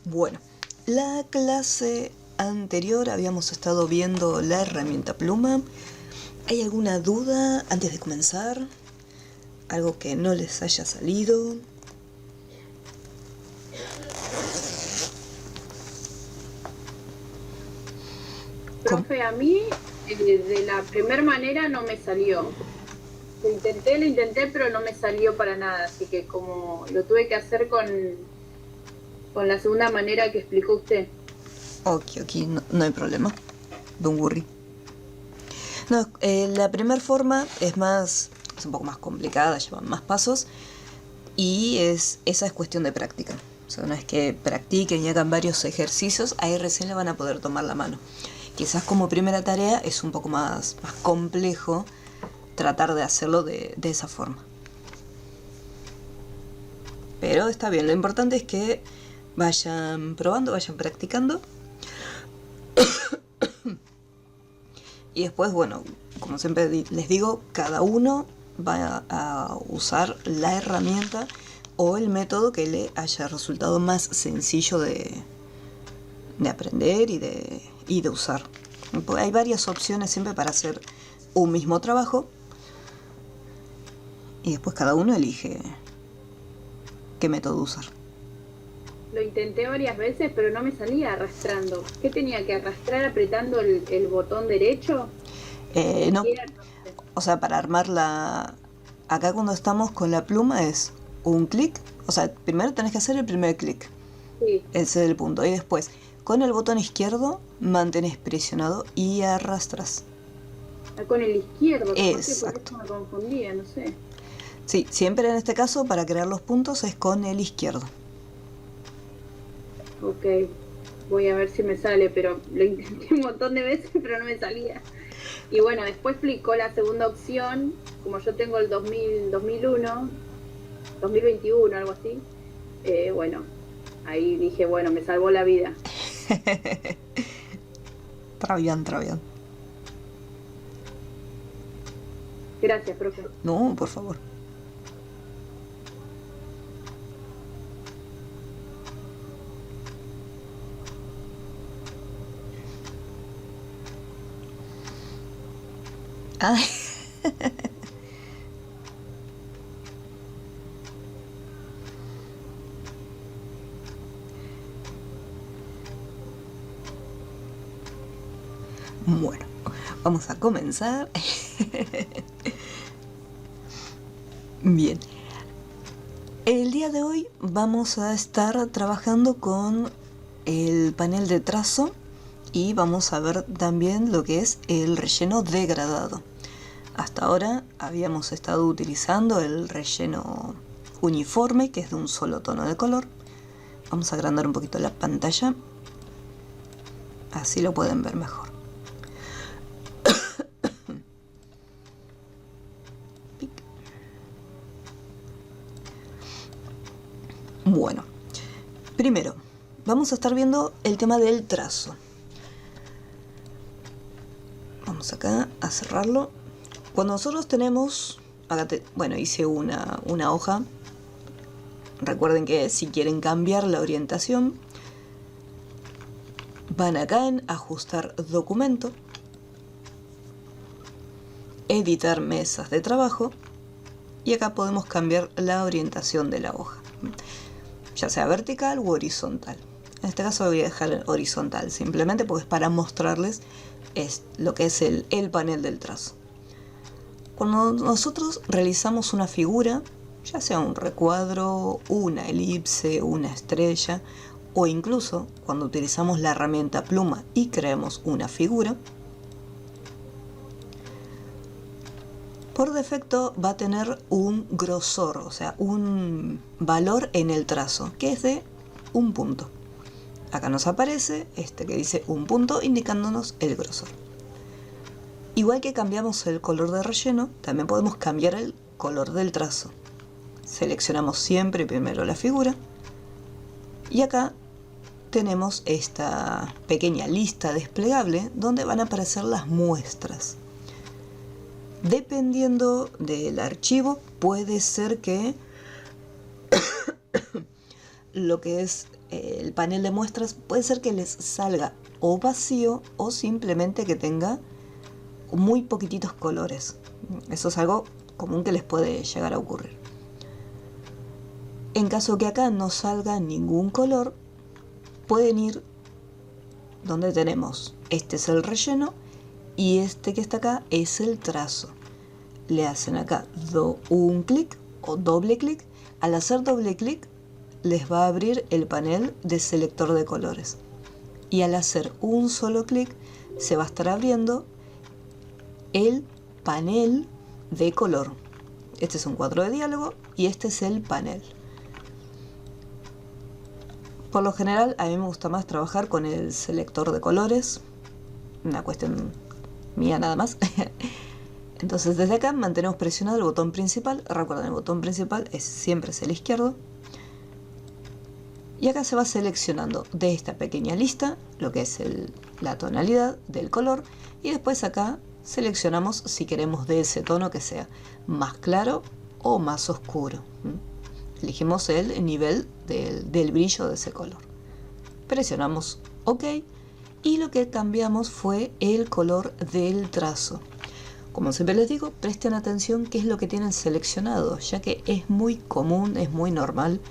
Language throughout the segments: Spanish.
Bueno, la clase anterior habíamos estado viendo la herramienta pluma. ¿Hay alguna duda antes de comenzar? ¿Algo que no les haya salido? Profe, a mí de la primera manera no me salió. Lo intenté, pero no me salió para nada. Así que como lo tuve que hacer con la segunda manera que explicó usted. Ok, no hay problema. Don't worry. No, la primera forma es un poco más complicada, lleva más pasos y esa es cuestión de práctica. O sea, una vez que practiquen y hagan varios ejercicios, ahí recién le van a poder tomar la mano. Quizás como primera tarea es un poco más complejo tratar de hacerlo de esa forma. Pero está bien, lo importante es que vayan probando, vayan practicando. Y después, bueno, como siempre les digo, cada uno va a usar la herramienta o el método que le haya resultado más sencillo de aprender y de usar. Hay varias opciones siempre para hacer un mismo trabajo y después cada uno elige qué método usar. Lo intenté varias veces, pero no me salía arrastrando. ¿Qué tenía que arrastrar apretando el botón derecho? No, Izquierdo, no sé. o sea, para armarla, acá cuando estamos con la pluma es un clic, o sea, primero tenés que hacer el primer clic, Sí, ese es el punto, y después con el botón izquierdo mantenés presionado y arrastras. con el izquierdo, capaz que por Exacto. eso me confundía, no sé. Sí, siempre en este caso para crear los puntos es con el izquierdo. Ok, voy a ver si me sale, pero lo intenté un montón de veces, pero no me salía. Y bueno, después explicó la segunda opción, como yo tengo el 2000, 2001, 2021, algo así. Bueno, ahí dije, bueno, me salvó la vida. Trabian, trabian. Gracias, profe. No, por favor. Ah, bueno, vamos a comenzar. Bien. El día de hoy vamos a estar trabajando con el panel de trazo y vamos a ver también lo que es el relleno degradado. Hasta ahora habíamos estado utilizando el relleno uniforme, que es de un solo tono de color. Vamos a agrandar un poquito la pantalla, así lo pueden ver mejor. Bueno, primero vamos a estar viendo el tema del trazo. Vamos acá a cerrarlo. Cuando nosotros tenemos, bueno, hice una hoja. Recuerden que si quieren cambiar la orientación, van acá en ajustar documento, editar mesas de trabajo y acá podemos cambiar la orientación de la hoja, ya sea vertical u horizontal. En este caso voy a dejar horizontal simplemente porque es para mostrarles lo que es el panel del trazo. Cuando nosotros realizamos una figura, ya sea un recuadro, una elipse, una estrella, o incluso cuando utilizamos la herramienta pluma y creamos una figura, por defecto va a tener un grosor, o sea, un valor en el trazo, que es de un punto. Acá nos aparece este que dice un punto indicándonos el grosor. Igual que cambiamos el color de relleno, también podemos cambiar el color del trazo. Seleccionamos siempre primero la figura y acá tenemos esta pequeña lista desplegable donde van a aparecer las muestras. Dependiendo del archivo, puede ser que lo que es el panel de muestras, puede ser que les salga o vacío o simplemente que tenga muy poquititos colores. Eso es algo común que les puede llegar a ocurrir. En caso que acá no salga ningún color, pueden ir donde tenemos, este es el relleno y este que está acá es el trazo. Le hacen acá un clic o doble clic. Al hacer doble clic les va a abrir el panel de selector de colores. Y al hacer un solo clic se va a estar abriendo el panel de color. Este es un cuadro de diálogo y este es el panel. Por lo general a mí me gusta más trabajar con el selector de colores, una cuestión mía nada más. Entonces desde acá mantenemos presionado el botón principal. Recuerden, el botón principal siempre es el izquierdo. Y acá se va seleccionando de esta pequeña lista lo que es la tonalidad del color. Y después acá seleccionamos si queremos de ese tono que sea más claro o más oscuro. Elegimos el nivel del brillo de ese color. Presionamos OK. Y lo que cambiamos fue el color del trazo. Como siempre les digo, presten atención qué es lo que tienen seleccionado, ya que es muy común, es muy normal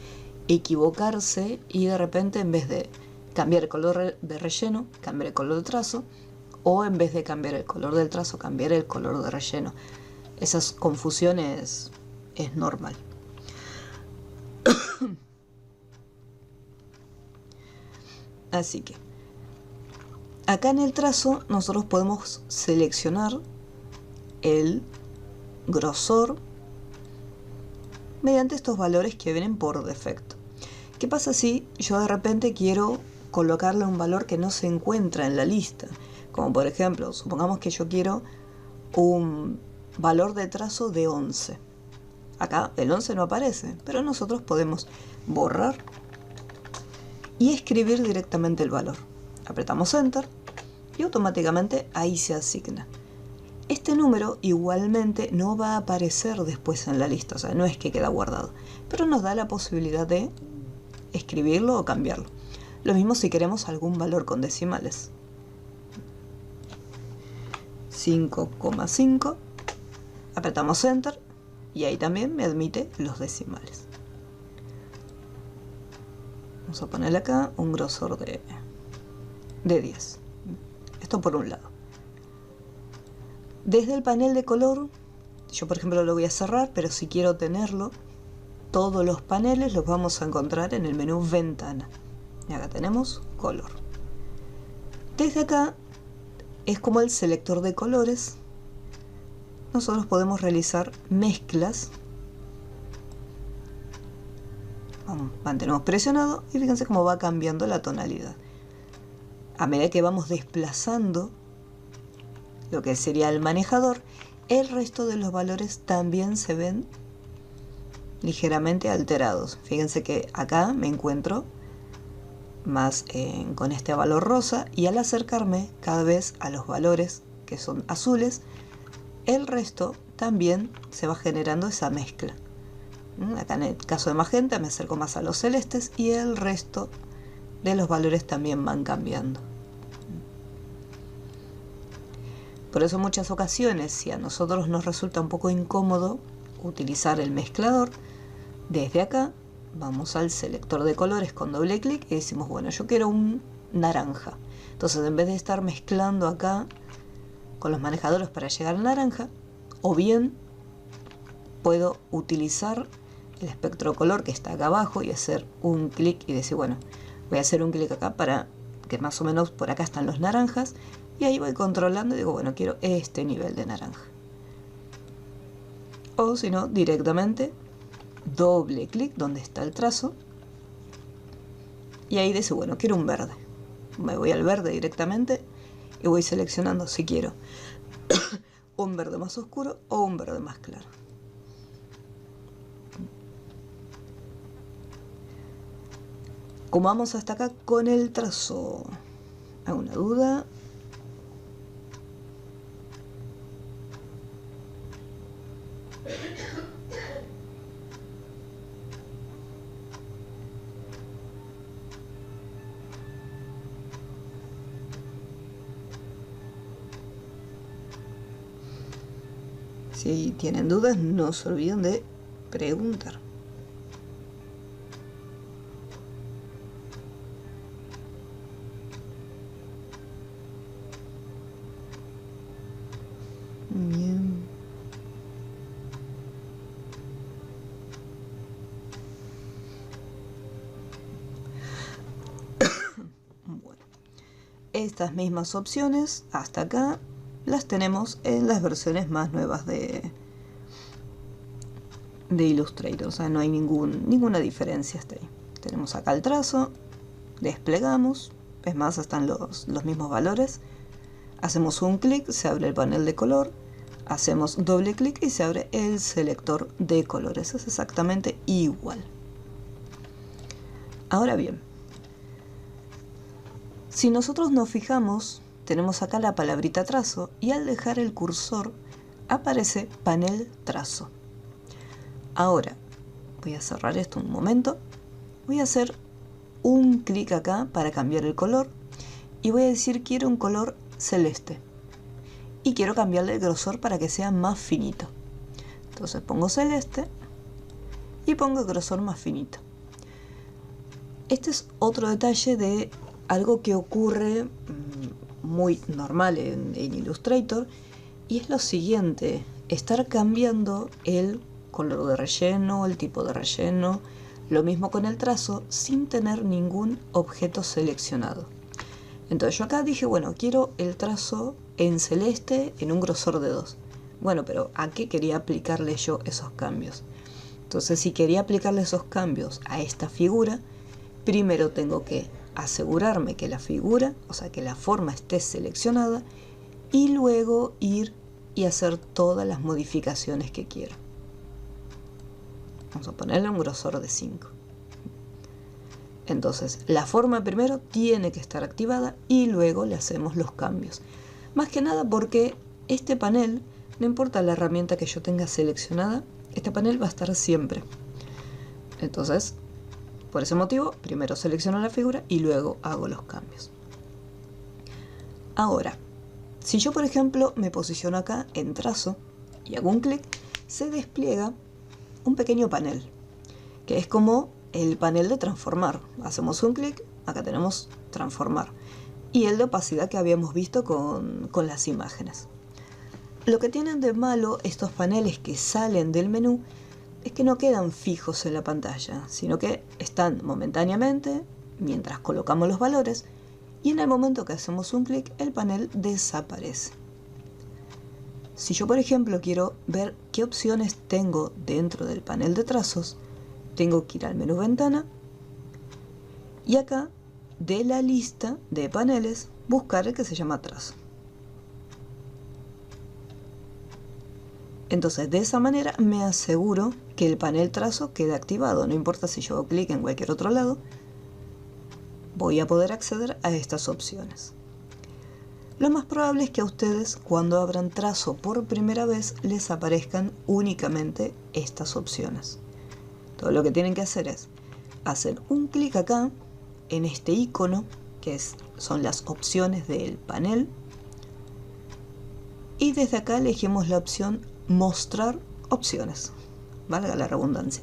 equivocarse y de repente en vez de cambiar el color de relleno, cambiar el color de trazo, o en vez de cambiar el color del trazo, cambiar el color de relleno. Esas confusiones es normal. Así que acá en el trazo nosotros podemos seleccionar el grosor mediante estos valores que vienen por defecto. ¿Qué pasa si yo de repente quiero colocarle un valor que no se encuentra en la lista? Como por ejemplo, supongamos que yo quiero un valor de trazo de 11. Acá el 11 no aparece, pero nosotros podemos borrar y escribir directamente el valor. Apretamos Enter y automáticamente ahí se asigna. Este número igualmente no va a aparecer después en la lista, o sea, no es que queda guardado, pero nos da la posibilidad de escribirlo o cambiarlo. Lo mismo si queremos algún valor con decimales. 5,5, apretamos Enter y ahí también me admite los decimales. Vamos a ponerle acá un grosor de 10. Esto por un lado. Desde el panel de color, yo por ejemplo lo voy a cerrar, pero si quiero tenerlo, todos los paneles los vamos a encontrar en el menú Ventana. Y acá tenemos Color. Desde acá es como el selector de colores. Nosotros podemos realizar mezclas. Mantenemos presionado y fíjense cómo va cambiando la tonalidad. A medida que vamos desplazando lo que sería el manejador, el resto de los valores también se ven ligeramente alterados. Fíjense que acá me encuentro más con este valor rosa y al acercarme cada vez a los valores que son azules, el resto también se va generando esa mezcla. Acá en el caso de magenta me acerco más a los celestes y el resto de los valores también van cambiando. Por eso en muchas ocasiones, si a nosotros nos resulta un poco incómodo utilizar el mezclador, desde acá vamos al selector de colores con doble clic y decimos, bueno, yo quiero un naranja. Entonces en vez de estar mezclando acá con los manejadores para llegar al naranja, o bien puedo utilizar el espectro color que está acá abajo y hacer un clic y decir, bueno, voy a hacer un clic acá para que más o menos por acá están los naranjas. Y ahí voy controlando y digo, bueno, quiero este nivel de naranja. O si no, directamente doble clic donde está el trazo. Y ahí dice, bueno, quiero un verde. Me voy al verde directamente y voy seleccionando si quiero un verde más oscuro o un verde más claro. Como vamos hasta acá con el trazo, ¿alguna duda? Si tienen dudas, no se olviden de preguntar. Bien. Bueno, estas mismas opciones hasta acá las tenemos en las versiones más nuevas de Illustrator, o sea, no hay ninguna diferencia hasta ahí. Tenemos acá el trazo, desplegamos, es más, están los mismos valores. Hacemos un clic, se abre el panel de color, hacemos doble clic y se abre el selector de colores. Es exactamente igual. Ahora bien, si nosotros nos fijamos, tenemos acá la palabrita trazo y al dejar el cursor aparece panel trazo. Ahora, voy a cerrar esto un momento, voy a hacer un clic acá para cambiar el color y voy a decir quiero un color celeste y quiero cambiarle el grosor para que sea más finito. Entonces pongo celeste y pongo el grosor más finito. Este es otro detalle de algo que ocurre muy normal en Illustrator y es lo siguiente, estar cambiando el color de relleno, el tipo de relleno, lo mismo con el trazo sin tener ningún objeto seleccionado. Entonces yo acá dije, bueno, quiero el trazo en celeste en un grosor de 2. Bueno, pero ¿a qué quería aplicarle yo esos cambios? Entonces si quería aplicarle esos cambios a esta figura, primero tengo que asegurarme que la figura, o sea que la forma esté seleccionada y luego ir y hacer todas las modificaciones que quiero. Vamos a ponerle un grosor de 5. Entonces, la forma primero tiene que estar activada y luego le hacemos los cambios. Más que nada porque este panel, no importa la herramienta que yo tenga seleccionada, este panel va a estar siempre. Entonces, por ese motivo, primero selecciono la figura y luego hago los cambios. Ahora, si yo por ejemplo me posiciono acá en trazo y hago un clic, se despliega un pequeño panel, que es como el panel de transformar. Hacemos un clic, acá tenemos transformar, y el de opacidad que habíamos visto con las imágenes. Lo que tienen de malo estos paneles que salen del menú es que no quedan fijos en la pantalla, sino que están momentáneamente mientras colocamos los valores y en el momento que hacemos un clic el panel desaparece. Si yo por ejemplo quiero ver qué opciones tengo dentro del panel de trazos, tengo que ir al menú ventana y acá de la lista de paneles buscar el que se llama trazo. Entonces de esa manera me aseguro que el panel trazo quede activado, no importa si yo hago clic en cualquier otro lado, voy a poder acceder a estas opciones. Lo más probable es que a ustedes cuando abran trazo por primera vez les aparezcan únicamente estas opciones. Todo lo que tienen que hacer es hacer un clic acá en este icono que son las opciones del panel y desde acá elegimos la opción mostrar opciones, valga la redundancia.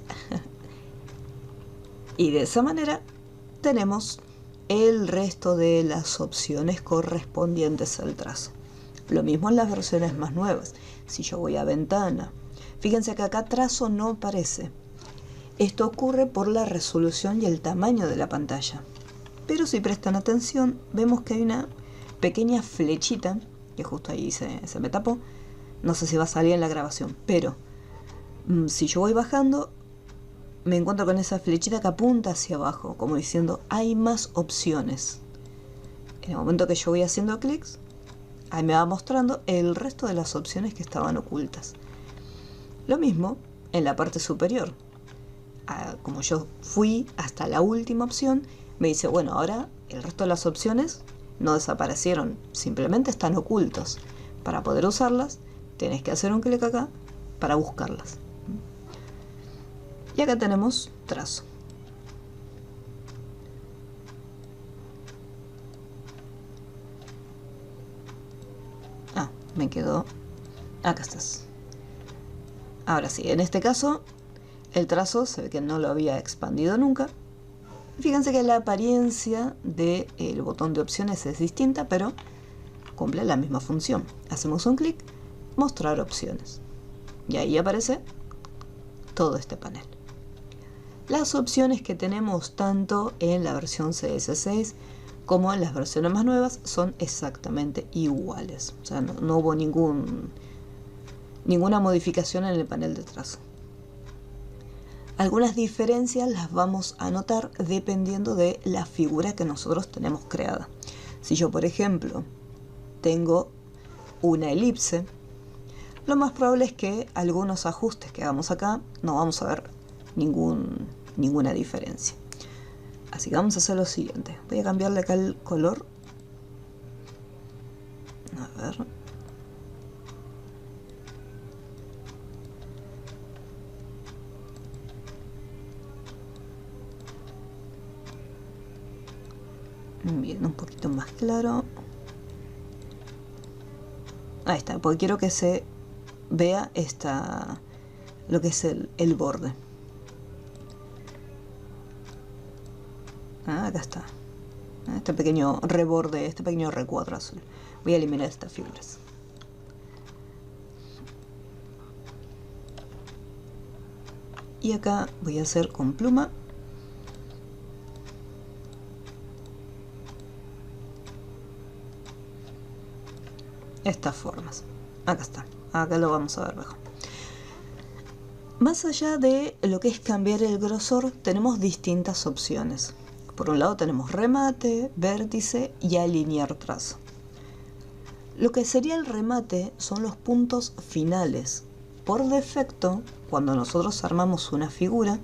Y de esa manera tenemos el resto de las opciones correspondientes al trazo. Lo mismo en las versiones más nuevas. Si yo voy a ventana, fíjense que acá trazo no aparece. Esto ocurre por la resolución y el tamaño de la pantalla. Pero si prestan atención, vemos que hay una pequeña flechita, que justo ahí se me tapó. No sé si va a salir en la grabación, pero si yo voy bajando, me encuentro con esa flechita que apunta hacia abajo, como diciendo, hay más opciones. En el momento que yo voy haciendo clics, ahí me va mostrando el resto de las opciones que estaban ocultas. Lo mismo en la parte superior. Como yo fui hasta la última opción, me dice, bueno, ahora el resto de las opciones no desaparecieron, simplemente están ocultos. Para poder usarlas, tenés que hacer un clic acá para buscarlas. Y acá tenemos trazo. Me quedó. Acá estás. Ahora sí, en este caso el trazo se ve que no lo había expandido nunca. Fíjense que la apariencia del botón de opciones es distinta, pero cumple la misma función. Hacemos un clic, mostrar opciones. Y ahí aparece todo este panel. Las opciones que tenemos tanto en la versión CS6 como en las versiones más nuevas son exactamente iguales. O sea, no hubo ninguna modificación en el panel de trazo. Algunas diferencias las vamos a notar dependiendo de la figura que nosotros tenemos creada. Si yo, por ejemplo, tengo una elipse, lo más probable es que algunos ajustes que hagamos acá no vamos a ver ninguna diferencia. Así que vamos a hacer lo siguiente. Voy a cambiarle acá el color. A ver. Bien, un poquito más claro. Ahí está, porque quiero que se vea lo que es el borde. Acá está. Este pequeño reborde, este pequeño recuadro azul. Voy a eliminar estas figuras. Y acá voy a hacer con pluma. Estas formas. Acá está. Acá lo vamos a ver mejor. Más allá de lo que es cambiar el grosor, tenemos distintas opciones. Por un lado tenemos remate, vértice y alinear trazo. Lo que sería el remate son los puntos finales. Por defecto, cuando nosotros armamos una figura,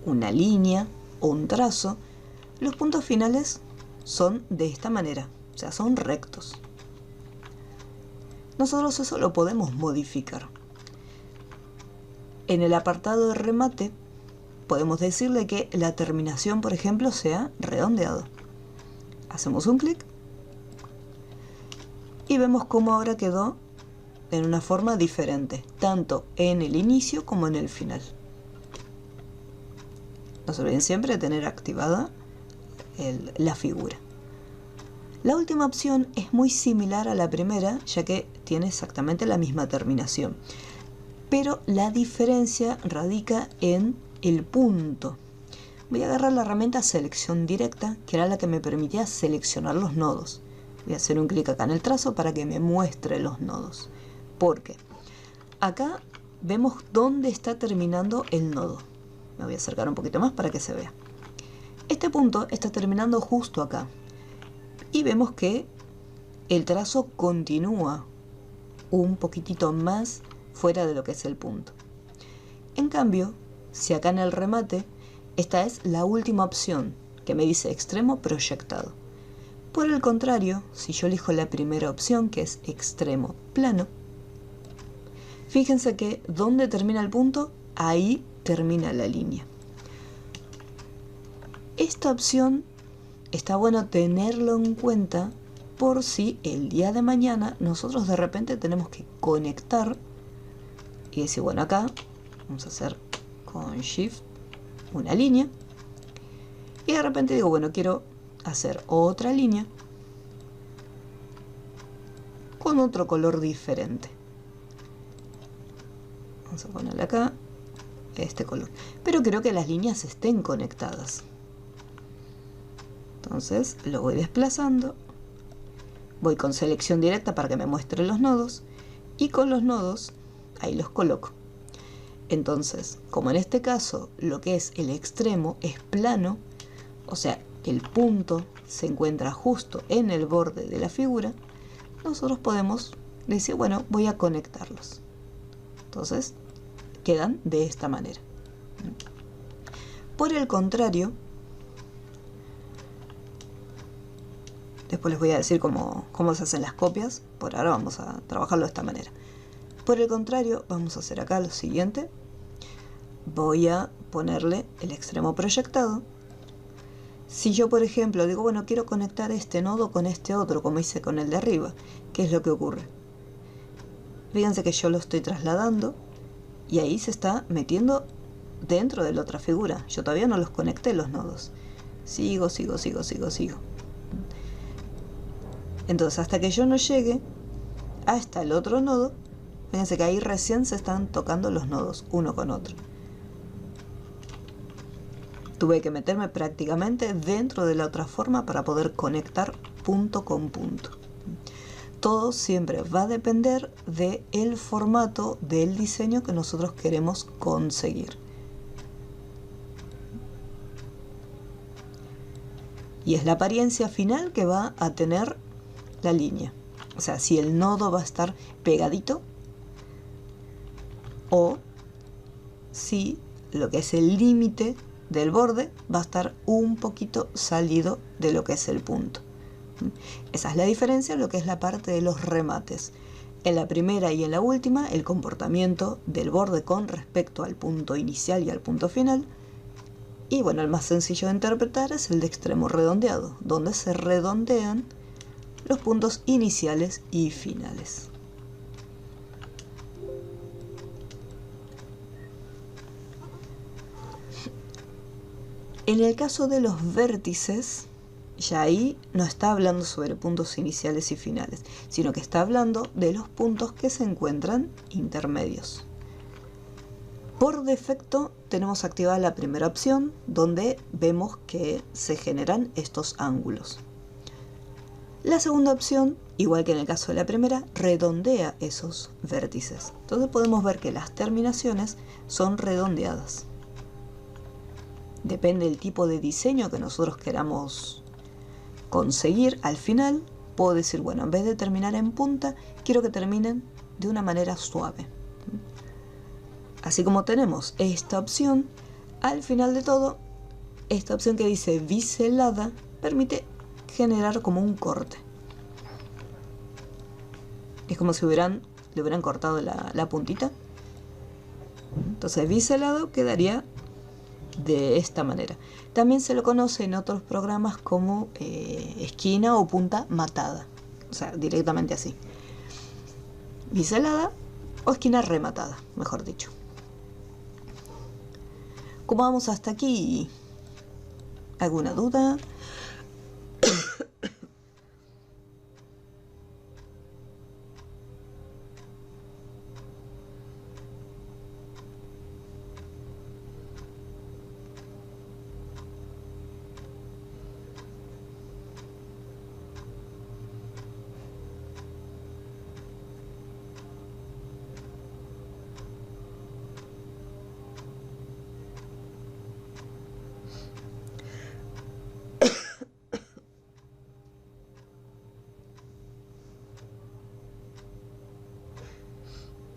una línea o un trazo, los puntos finales son de esta manera, o sea, son rectos. Nosotros eso lo podemos modificar. En el apartado de remate, podemos decirle que la terminación, por ejemplo, sea redondeado. Hacemos un clic y vemos cómo ahora quedó en una forma diferente, tanto en el inicio como en el final. No se olviden siempre de tener activada la figura. La última opción es muy similar a la primera, ya que tiene exactamente la misma terminación. Pero la diferencia radica en el punto. Voy a agarrar la herramienta selección directa, que era la que me permitía seleccionar los nodos. Voy a hacer un clic acá en el trazo para que me muestre los nodos. Porque acá vemos dónde está terminando el nodo. Me voy a acercar un poquito más para que se vea. Este punto está terminando justo acá. Y vemos que el trazo continúa un poquitito más fuera de lo que es el punto. En cambio, si acá en el remate, esta es la última opción que me dice extremo proyectado. Por el contrario, si yo elijo la primera opción, que es extremo plano, fíjense que donde termina el punto, ahí termina la línea. Esta opción está bueno tenerlo en cuenta por si el día de mañana nosotros de repente tenemos que conectar y decir, bueno, acá vamos a hacer con Shift una línea y de repente digo, bueno, quiero hacer otra línea con otro color diferente. Vamos a ponerle acá este color, pero quiero que las líneas estén conectadas. Entonces lo voy desplazando, voy con selección directa para que me muestre los nodos y con los nodos ahí los coloco. Entonces, como en este caso lo que es el extremo es plano, o sea, el punto se encuentra justo en el borde de la figura, nosotros podemos decir, bueno, voy a conectarlos. Entonces, quedan de esta manera. Por el contrario, después les voy a decir cómo se hacen las copias. Por ahora vamos a trabajarlo de esta manera. Por el contrario, vamos a hacer acá lo siguiente. Voy a ponerle el extremo proyectado. Si yo, por ejemplo, digo, bueno, quiero conectar este nodo con este otro, como hice con el de arriba, ¿qué es lo que ocurre? Fíjense que yo lo estoy trasladando y ahí se está metiendo dentro de la otra figura. Yo todavía no los conecté los nodos. Sigo. Entonces, hasta que yo no llegue hasta el otro nodo, fíjense que ahí recién se están tocando los nodos uno con otro. Tuve que meterme prácticamente dentro de la otra forma para poder conectar punto con punto. Todo siempre va a depender del formato del diseño que nosotros queremos conseguir. Y es la apariencia final que va a tener la línea. O sea, si el nodo va a estar pegadito o si lo que es el límite del borde va a estar un poquito salido de lo que es el punto. Esa es la diferencia en lo que es la parte de los remates. En la primera y en la última, el comportamiento del borde con respecto al punto inicial y al punto final. Y bueno, el más sencillo de interpretar es el de extremo redondeado, donde se redondean los puntos iniciales y finales. En el caso de los vértices, ya ahí no está hablando sobre puntos iniciales y finales, sino que está hablando de los puntos que se encuentran intermedios. Por defecto tenemos activada la primera opción, donde vemos que se generan estos ángulos. La segunda opción, igual que en el caso de la primera, redondea esos vértices. Entonces podemos ver que las terminaciones son redondeadas. Depende del tipo de diseño que nosotros queramos conseguir. Al final puedo decir, bueno, en vez de terminar en punta, quiero que terminen de una manera suave. Así como tenemos esta opción, al final de todo, esta opción que dice biselada permite generar como un corte. Es como si le hubieran cortado la puntita. Entonces biselado quedaría de esta manera. También se lo conoce en otros programas como esquina o punta matada. O sea, directamente así. Biselada o esquina rematada, mejor dicho. ¿Cómo vamos hasta aquí? ¿Alguna duda?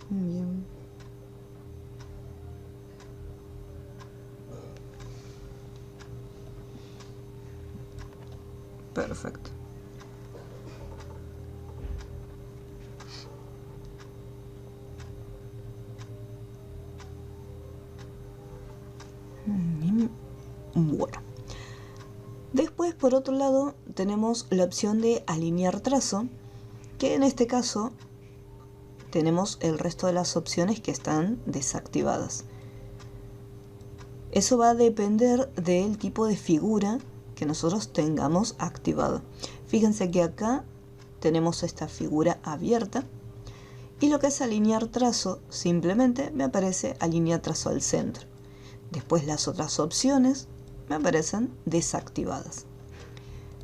Bien. Perfecto. Bueno. Después, por otro lado, tenemos la opción de alinear trazo, que en este caso tenemos el resto de las opciones que están desactivadas. Eso va a depender del tipo de figura que nosotros tengamos activado. Fíjense que acá tenemos esta figura abierta y lo que es alinear trazo, simplemente me aparece alinear trazo al centro. Después las otras opciones me aparecen desactivadas.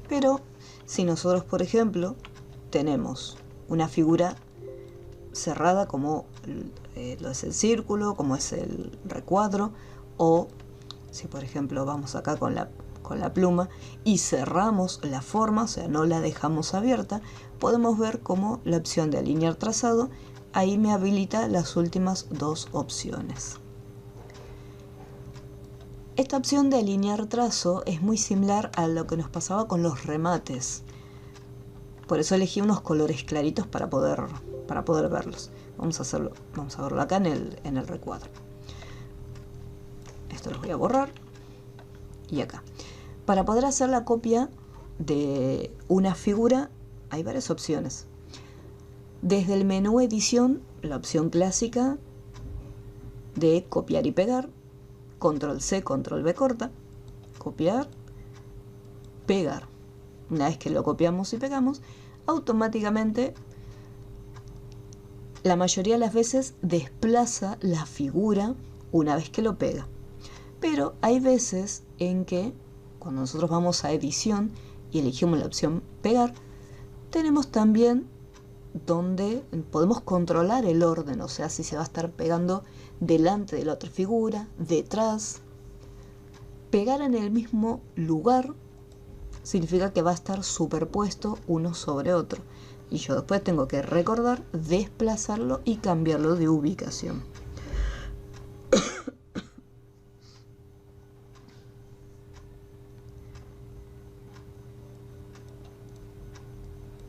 Pero si nosotros, por ejemplo, tenemos una figura cerrada como lo es el círculo, como es el recuadro, o si por ejemplo vamos acá con la pluma y cerramos la forma, o sea, no la dejamos abierta, podemos ver cómo la opción de alinear trazado ahí me habilita las últimas dos opciones. Esta opción de alinear trazo es muy similar a lo que nos pasaba con los remates. Por eso elegí unos colores claritos para poder verlos. Vamos a verlo acá en el recuadro. Esto lo voy a borrar. Y acá. Para poder hacer la copia de una figura hay varias opciones. Desde el menú edición, la opción clásica de copiar y pegar, control C, control V corta, copiar, pegar. Una vez que lo copiamos y pegamos, automáticamente la mayoría de las veces desplaza la figura una vez que lo pega. Pero hay veces en que cuando nosotros vamos a edición y elegimos la opción pegar, tenemos también donde podemos controlar el orden, o sea, si se va a estar pegando delante de la otra figura, detrás. Pegar en el mismo lugar significa que va a estar superpuesto uno sobre otro. Y yo después tengo que recordar, desplazarlo y cambiarlo de ubicación.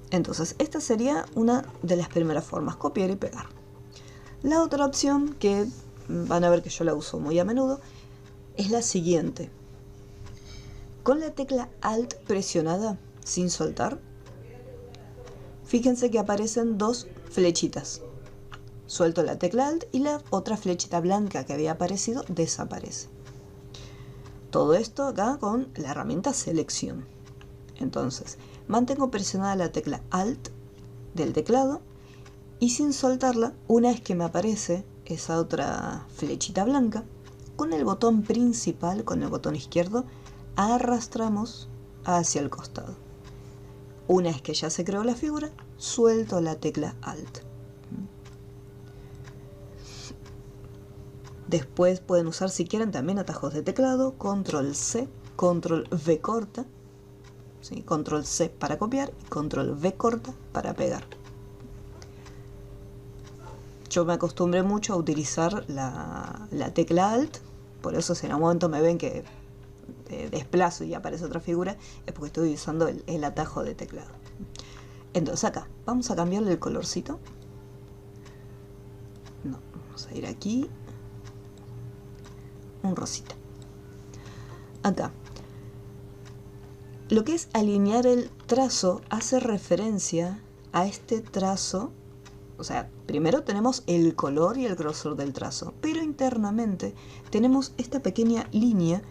Entonces, esta sería una de las primeras formas, copiar y pegar. La otra opción, que van a ver que yo la uso muy a menudo, es la siguiente. Con la tecla Alt presionada sin soltar, fíjense que aparecen dos flechitas. Suelto la tecla Alt y la otra flechita blanca que había aparecido desaparece. Todo esto acá con la herramienta selección. Entonces, mantengo presionada la tecla Alt del teclado y sin soltarla, una vez que me aparece esa otra flechita blanca, con el botón principal, con el botón izquierdo, arrastramos hacia el costado. Una vez que ya se creó la figura, suelto la tecla Alt. Después pueden usar, si quieren, también atajos de teclado, control C, control V corta, ¿sí? Control C para copiar y control V corta para pegar. Yo me acostumbré mucho a utilizar la tecla Alt, por eso si en algún momento me ven que desplazo y aparece otra figura, es porque estoy usando el atajo de teclado. Entonces acá, vamos a cambiarle el colorcito. No, vamos a ir aquí. Un rosita. Acá. Lo que es alinear el trazo hace referencia a este trazo. O sea, primero tenemos el color y el grosor del trazo, pero internamente tenemos esta pequeña línea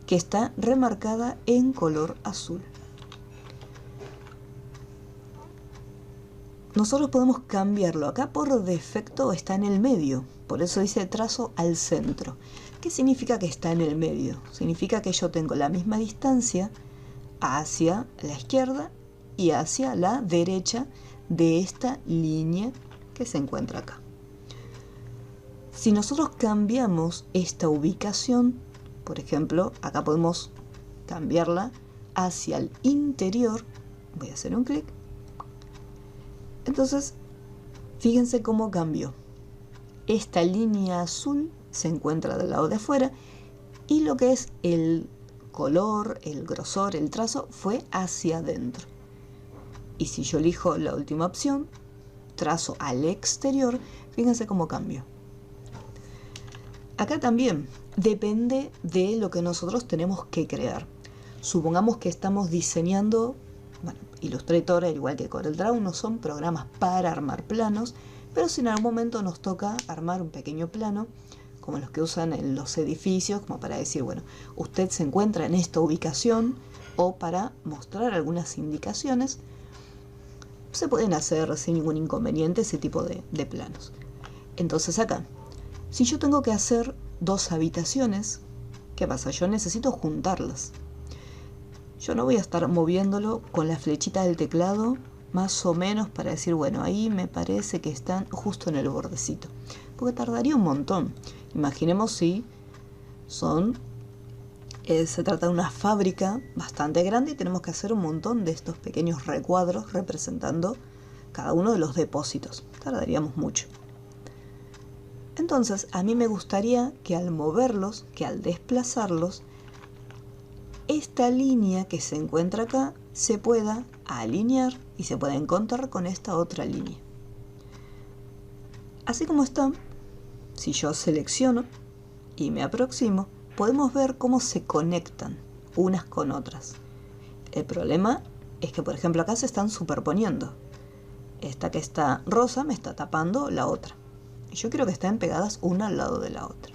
que está remarcada en color azul. Nosotros podemos cambiarlo. Acá por defecto está en el medio, por eso dice trazo al centro. ¿Qué significa que está en el medio? Significa que yo tengo la misma distancia hacia la izquierda y hacia la derecha de esta línea que se encuentra acá. Si nosotros cambiamos esta ubicación, por ejemplo, acá podemos cambiarla hacia el interior. Voy a hacer un clic. Entonces, fíjense cómo cambió. Esta línea azul se encuentra del lado de afuera y lo que es el color, el grosor, el trazo fue hacia adentro. Y si yo elijo la última opción, trazo al exterior, fíjense cómo cambió. Acá también depende de lo que nosotros tenemos que crear. Supongamos que estamos diseñando, bueno, Illustrator, al igual que CorelDRAW, no son programas para armar planos, pero si en algún momento nos toca armar un pequeño plano, como los que usan en los edificios, como para decir, bueno, usted se encuentra en esta ubicación, o para mostrar algunas indicaciones, se pueden hacer sin ningún inconveniente ese tipo de planos. Entonces acá, si yo tengo que hacer dos habitaciones, ¿qué pasa? Yo necesito juntarlas. Yo no voy a estar moviéndolo con la flechita del teclado, más o menos para decir, bueno, ahí me parece que están justo en el bordecito, porque tardaría un montón. Imaginemos si se trata de una fábrica bastante grande y tenemos que hacer un montón de estos pequeños recuadros representando cada uno de los depósitos. Tardaríamos mucho. Entonces, a mí me gustaría que al moverlos, que al desplazarlos, esta línea que se encuentra acá se pueda alinear y se pueda encontrar con esta otra línea. Así como está, si yo selecciono y me aproximo, podemos ver cómo se conectan unas con otras. El problema es que, por ejemplo, acá se están superponiendo. Esta que está rosa me está tapando la otra. Yo quiero que estén pegadas una al lado de la otra.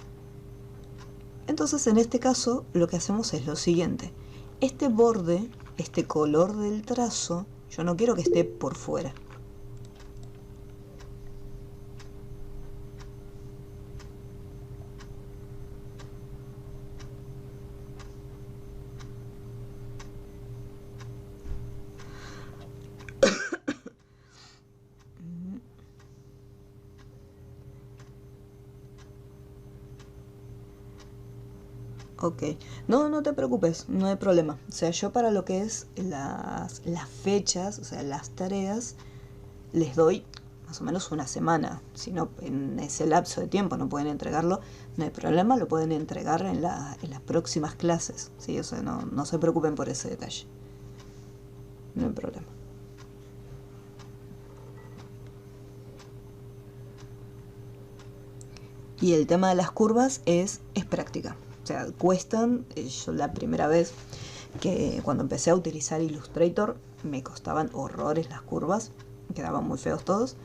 Entonces en este caso lo que hacemos es lo siguiente. Este borde, este color del trazo, yo no quiero que esté por fuera. Ok, no, no te preocupes, no hay problema. O sea, yo para lo que es las fechas, o sea, las tareas, les doy más o menos una semana. Si no, en ese lapso de tiempo no pueden entregarlo, no hay problema, lo pueden entregar en las próximas clases. ¿Sí? O sea, no se preocupen por ese detalle. No hay problema. Y el tema de las curvas es práctica. O sea, cuestan. Yo la primera vez que cuando empecé a utilizar Illustrator me costaban horrores las curvas, quedaban muy feos todos.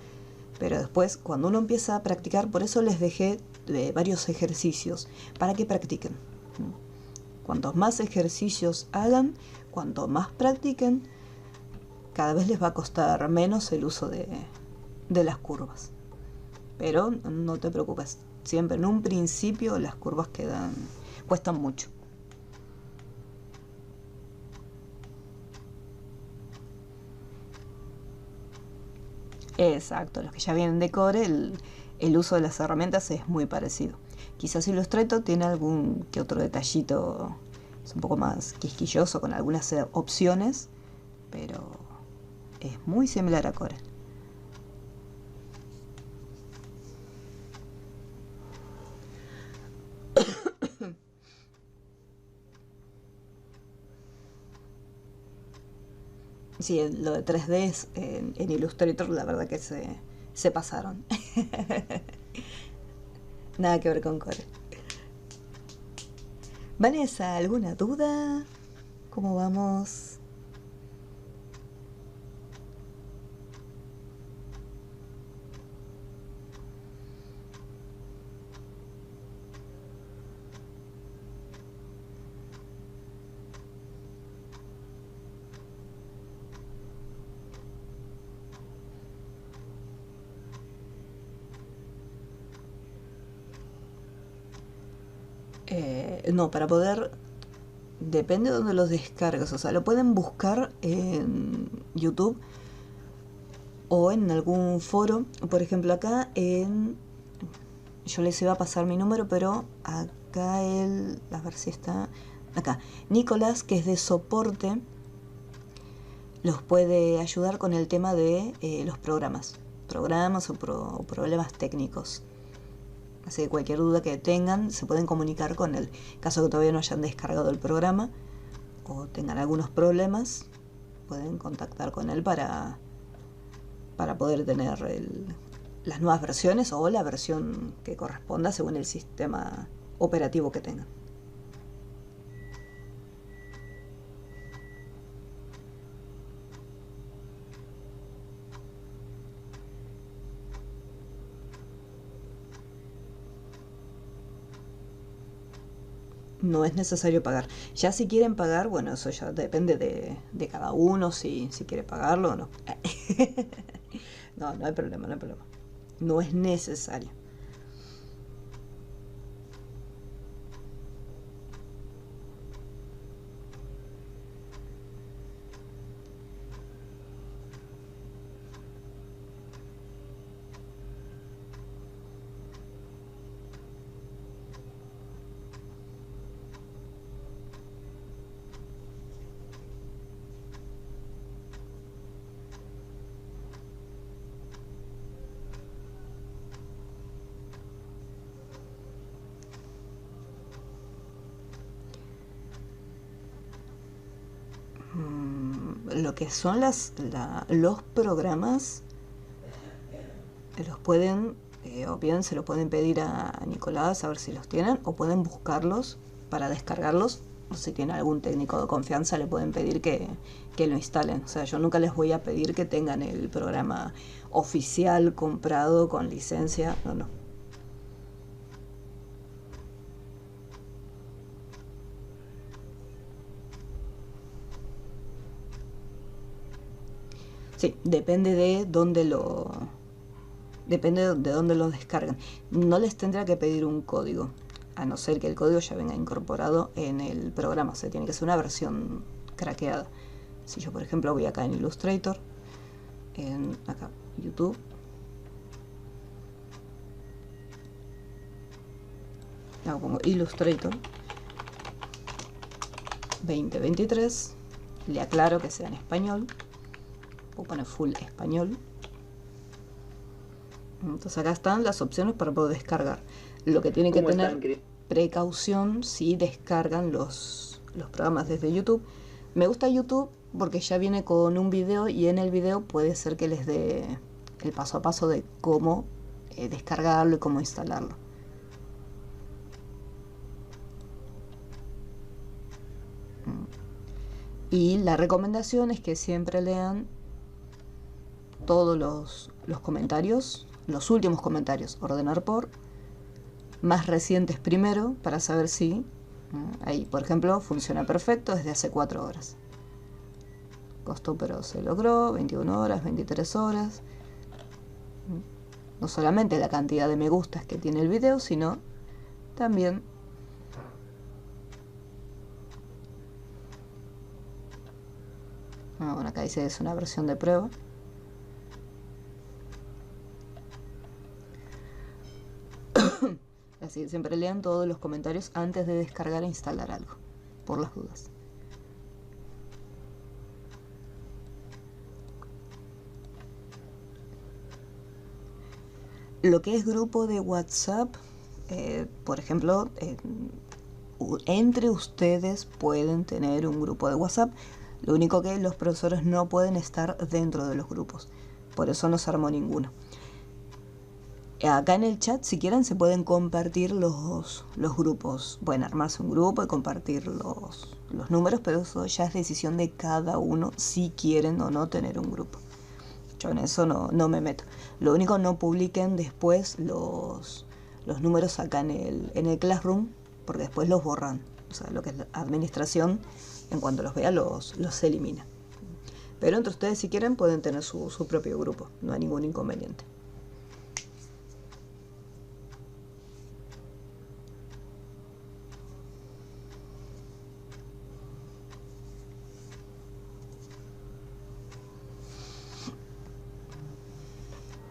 Pero después, cuando uno empieza a practicar, por eso les dejé varios ejercicios para que practiquen. Cuantos más ejercicios hagan, cuanto más practiquen, cada vez les va a costar menos el uso de las curvas. Pero no te preocupes, siempre en un principio las curvas cuestan mucho. Exacto, los que ya vienen de Core, el uso de las herramientas es muy parecido. Quizás Illustrator tiene algún que otro detallito, es un poco más quisquilloso con algunas opciones, pero es muy similar a Core. Sí, lo de 3D en Illustrator la verdad que se pasaron. Nada que ver con Core. Vanessa, ¿alguna duda? ¿Cómo vamos? No, para poder... Depende de dónde los descargues. O sea, lo pueden buscar en YouTube o en algún foro. Por ejemplo, acá yo les iba a pasar mi número, pero acá a ver si está... Acá, Nicolás, que es de soporte, los puede ayudar con el tema de los programas o problemas técnicos. Así que cualquier duda que tengan se pueden comunicar con él. En caso que todavía no hayan descargado el programa o tengan algunos problemas, pueden contactar con él para poder tener las nuevas versiones o la versión que corresponda según el sistema operativo que tengan. No es necesario pagar. Ya si quieren pagar, bueno, eso ya depende de cada uno, si quiere pagarlo o no. No hay problema, no hay problema. No es necesario. Lo que son los programas los pueden o bien se lo pueden pedir a Nicolás a ver si los tienen, o pueden buscarlos para descargarlos, o si tienen algún técnico de confianza le pueden pedir que lo instalen. O sea, yo nunca les voy a pedir que tengan el programa oficial comprado con licencia, no. Sí, depende de dónde lo descargan. No les tendrá que pedir un código, a no ser que el código ya venga incorporado en el programa. O sea, tiene que ser una versión craqueada. Si yo, por ejemplo, voy acá en Illustrator, en acá YouTube, pongo Illustrator 2023, le aclaro que sea en español, puedo poner full español. Entonces acá están las opciones para poder descargar. Lo que tienen que tener precaución si descargan los programas desde YouTube. Me gusta YouTube porque ya viene con un video, y en el video puede ser que les dé el paso a paso de cómo descargarlo y cómo instalarlo. Y la recomendación es que siempre lean todos los comentarios, los últimos comentarios, ordenar por más recientes primero, para saber si ahí, por ejemplo, funciona perfecto desde hace 4 horas. Costó pero se logró, 21 horas, 23 horas. No solamente la cantidad de me gustas que tiene el video, sino también bueno, acá dice que es una versión de prueba. Así que siempre lean todos los comentarios antes de descargar e instalar algo, por las dudas. Lo que es grupo de WhatsApp, por ejemplo, entre ustedes pueden tener un grupo de WhatsApp. Lo único que los profesores no pueden estar dentro de los grupos. Por eso no se armó ninguno. Acá en el chat, si quieren, se pueden compartir los grupos. Pueden armarse un grupo y compartir los números, pero eso ya es decisión de cada uno si quieren o no tener un grupo. Yo en eso no me meto. Lo único, no publiquen después los números acá en el Classroom, porque después los borran. O sea, lo que es la administración, en cuanto los vea, los elimina. Pero entre ustedes, si quieren, pueden tener su propio grupo. No hay ningún inconveniente.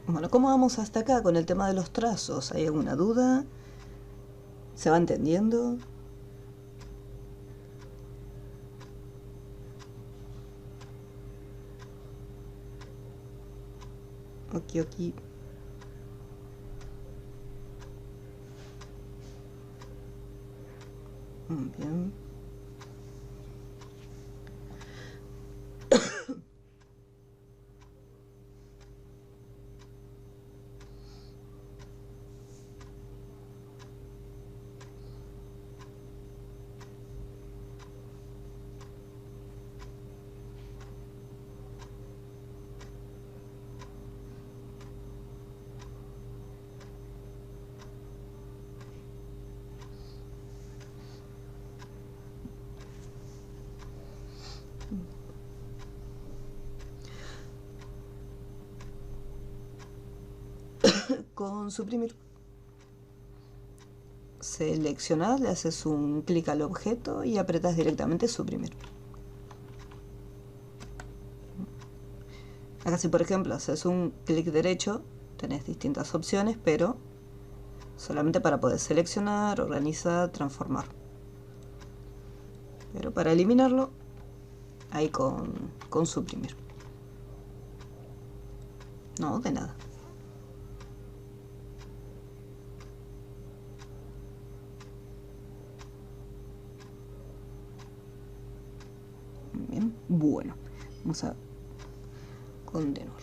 Bueno, ¿cómo vamos hasta acá con el tema de los trazos? ¿Hay alguna duda? ¿Se va entendiendo? Ok. Bien. Con suprimir, seleccionás, le haces un clic al objeto y apretas directamente suprimir. Acá, si por ejemplo haces un clic derecho, tenés distintas opciones, pero solamente para poder seleccionar, organizar, transformar. Pero para eliminarlo, ahí con suprimir. No, de nada. Bien, bueno, vamos a continuar.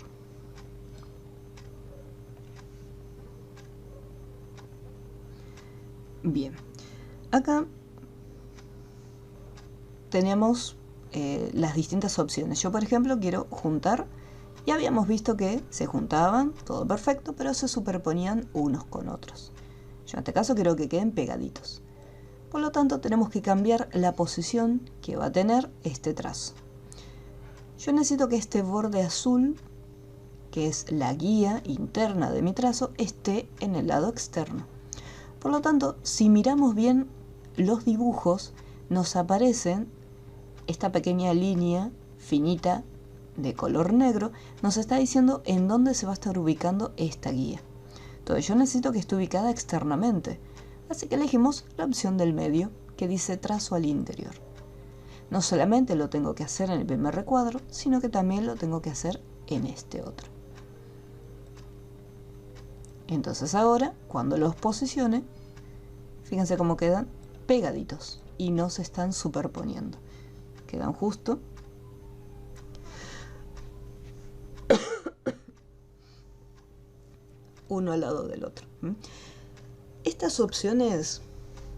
Bien, acá tenemos las distintas opciones. Yo, por ejemplo, quiero juntar. Ya habíamos visto que se juntaban, todo perfecto, pero se superponían unos con otros. Yo en este caso quiero que queden pegaditos. Por lo tanto, tenemos que cambiar la posición que va a tener este trazo. yo necesito que este borde azul, que es la guía interna de mi trazo, esté en el lado externo. Por lo tanto, si miramos bien los dibujos, nos aparecen esta pequeña línea finita de color negro, nos está diciendo en dónde se va a estar ubicando esta guía. Entonces yo necesito que esté ubicada externamente, así que elegimos la opción del medio, que dice trazo al interior. No solamente lo tengo que hacer en el primer recuadro, sino que también lo tengo que hacer en este otro. Entonces ahora, cuando los posicione, fíjense cómo quedan pegaditos y no se están superponiendo. Quedan justo. Uno al lado del otro. Estas opciones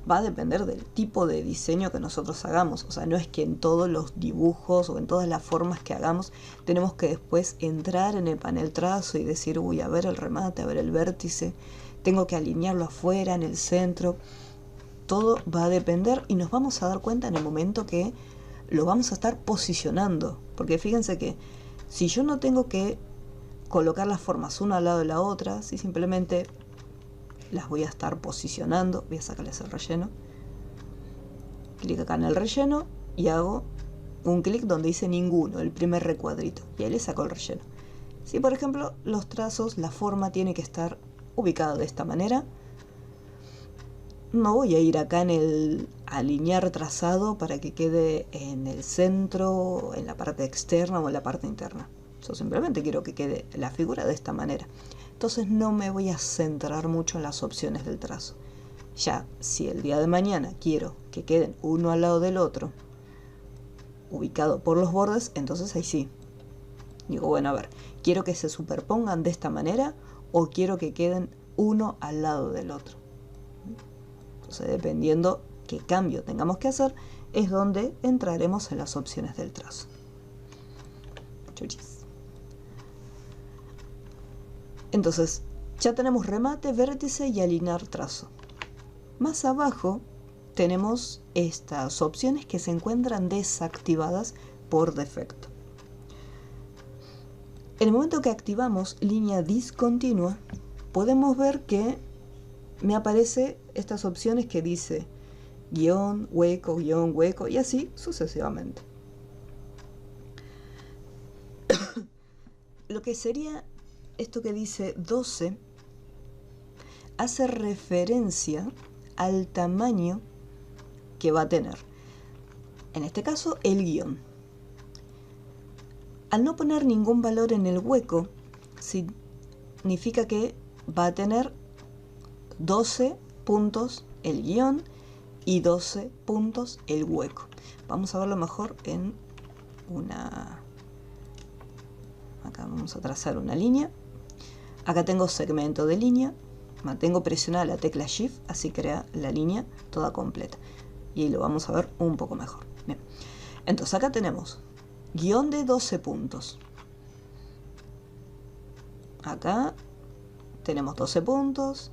va a depender del tipo de diseño que nosotros hagamos. O sea, no es que en todos los dibujos o en todas las formas que hagamos tenemos que después entrar en el panel trazo y decir, uy, a ver el remate, a ver el vértice, tengo que alinearlo afuera, en el centro. Todo va a depender y nos vamos a dar cuenta en el momento que lo vamos a estar posicionando. Porque fíjense que si yo no tengo que colocar las formas una al lado de la otra, si simplemente las voy a estar posicionando, voy a sacarles el relleno, clic acá en el relleno y hago un clic donde dice ninguno, el primer recuadrito, y ahí le saco el relleno. Si por ejemplo los trazos, la forma tiene que estar ubicada de esta manera, no voy a ir acá en el alinear trazado para que quede en el centro, en la parte externa o en la parte interna. Yo simplemente quiero que quede la figura de esta manera. Entonces no me voy a centrar mucho en las opciones del trazo. Ya, si el día de mañana quiero que queden uno al lado del otro, ubicado por los bordes, entonces ahí sí. Digo, bueno, a ver, ¿quiero que se superpongan de esta manera o quiero que queden uno al lado del otro? Entonces, dependiendo qué cambio tengamos que hacer, es donde entraremos en las opciones del trazo. Chuchis. Entonces, ya tenemos remate, vértice y alinear trazo. Más abajo tenemos estas opciones que se encuentran desactivadas por defecto. En el momento que activamos línea discontinua, podemos ver que me aparece estas opciones que dice guión, hueco y así sucesivamente. Lo que sería esto que dice 12 hace referencia al tamaño que va a tener, en este caso, el guión. Al no poner ningún valor en el hueco, significa que va a tener 12 puntos el guión y 12 puntos el hueco. Vamos a verlo mejor en una... Acá vamos a trazar una línea. Acá tengo segmento de línea. Mantengo presionada la tecla Shift, así crea la línea toda completa. Y lo vamos a ver un poco mejor. Bien. Entonces acá tenemos guión de 12 puntos. Acá tenemos 12 puntos.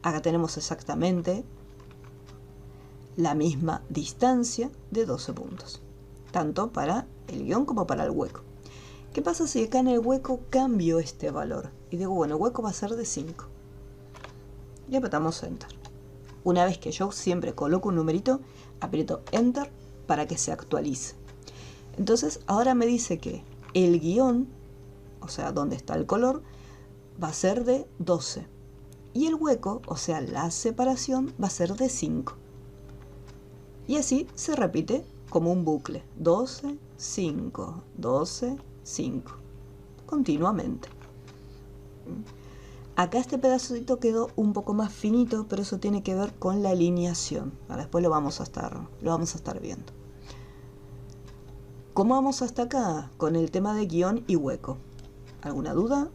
Acá tenemos exactamente la misma distancia de 12 puntos. Tanto para el guión como para el hueco. ¿Qué pasa si acá en el hueco cambio este valor? Y digo, bueno, el hueco va a ser de 5. Y apretamos Enter. Una vez que yo siempre coloco un numerito, aprieto Enter para que se actualice. Entonces, ahora me dice que el guión, o sea, donde está el color, va a ser de 12. Y el hueco, o sea, la separación, va a ser de 5. Y así se repite como un bucle. 12, 5, 12, 5. Continuamente. Acá este pedacito quedó un poco más finito, pero eso tiene que ver con la alineación. Ahora después lo vamos a estar viendo. ¿Cómo vamos hasta acá con el tema de guión y hueco? ¿Alguna duda?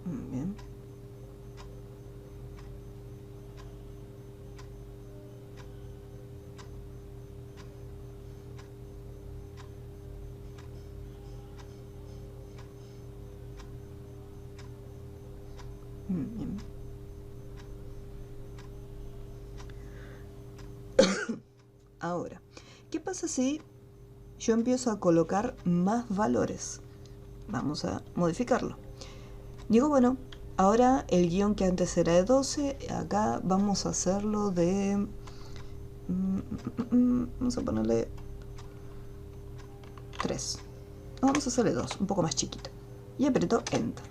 Bien. Bien. Ahora, ¿Qué pasa si yo empiezo a colocar más valores? Vamos a modificarlo. Digo, bueno, ahora el guión que antes era de 12, acá vamos a hacerlo de... vamos a ponerle 3. Vamos a hacerle 2, un poco más chiquito. Y aprieto Enter.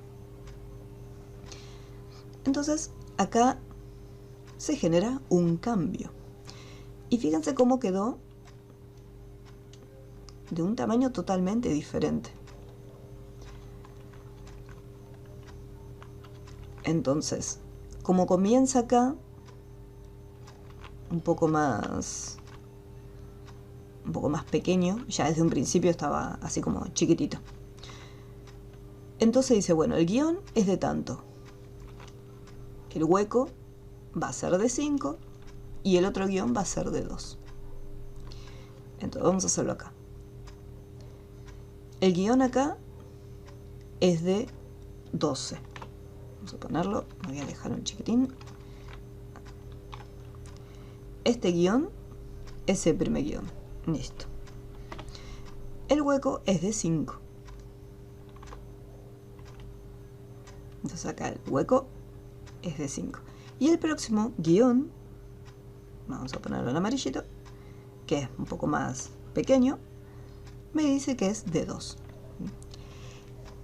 Entonces, acá se genera un cambio. Y fíjense cómo quedó de un tamaño totalmente diferente. Entonces, como comienza acá, un poco más pequeño, ya desde un principio estaba así como chiquitito. Entonces dice, bueno, el guión es de tanto, el hueco va a ser de 5 y el otro guión va a ser de 2. Entonces vamos a hacerlo acá. El guión acá es de 12. Vamos a ponerlo, me voy a alejar un chiquitín. Este guión es el primer guión. Listo. El hueco es de 5. Entonces acá el hueco es de 5. Y el próximo guión, vamos a ponerlo en amarillito, que es un poco más pequeño, me dice que es de 2.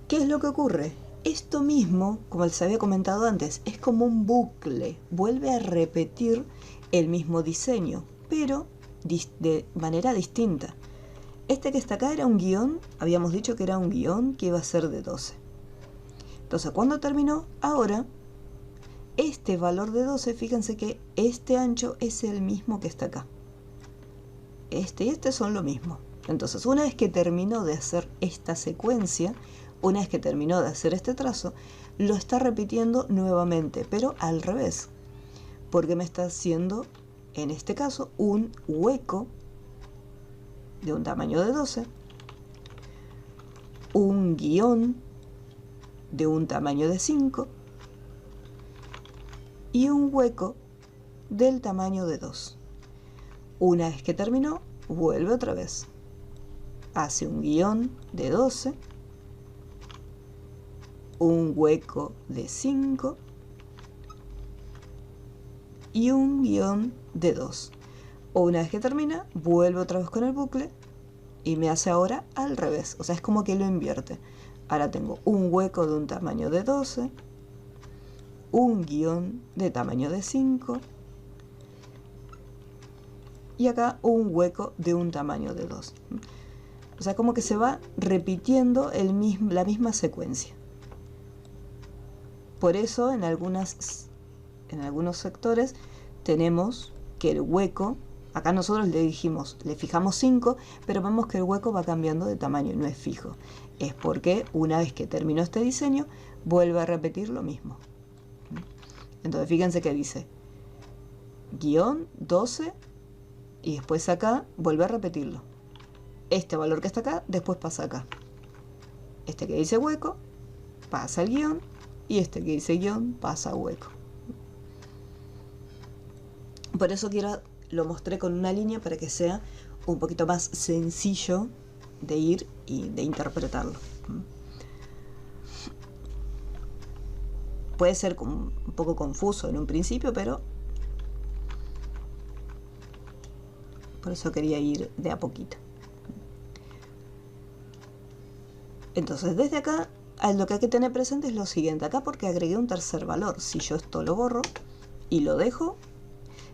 ¿Qué es lo que ocurre? Esto mismo, como les había comentado antes, es como un bucle. Vuelve a repetir el mismo diseño, pero de manera distinta. Este que está acá era un guión, habíamos dicho que era un guión que iba a ser de 12. Entonces, cuando terminó, ahora, este valor de 12, fíjense que este ancho es el mismo que está acá. Este y este son lo mismo. Entonces, una vez que terminó de hacer esta secuencia, una vez que terminó de hacer este trazo, lo está repitiendo nuevamente, pero al revés. Porque me está haciendo, en este caso, un hueco de un tamaño de 12, un guión de un tamaño de 5 y un hueco del tamaño de 2. Una vez que terminó, vuelve otra vez. Hace un guión de 12, un hueco de 5 y un guión de 2. Una vez que termina, vuelve otra vez con el bucle y me hace ahora al revés. O sea, es como que lo invierte. Ahora tengo un hueco de un tamaño de 12, un guión de tamaño de 5 y acá un hueco de un tamaño de 2. O sea, como que se va repitiendo la misma secuencia. Por eso en algunos sectores tenemos que el hueco, acá nosotros le fijamos 5, pero vemos que el hueco va cambiando de tamaño, no es fijo. Es porque una vez que terminó este diseño, vuelve a repetir lo mismo. Entonces fíjense que dice guión 12 y después acá vuelve a repetirlo. Este valor que está acá, después pasa acá. Este que dice hueco, pasa al guión, y este que dice guión, pasa a hueco. Por eso lo mostré con una línea para que sea un poquito más sencillo de ir y de interpretarlo. Puede ser un poco confuso en un principio, pero por eso quería ir de a poquito. Entonces, desde acá, lo que hay que tener presente es lo siguiente. Acá porque agregué un tercer valor. Si yo esto lo borro y lo dejo,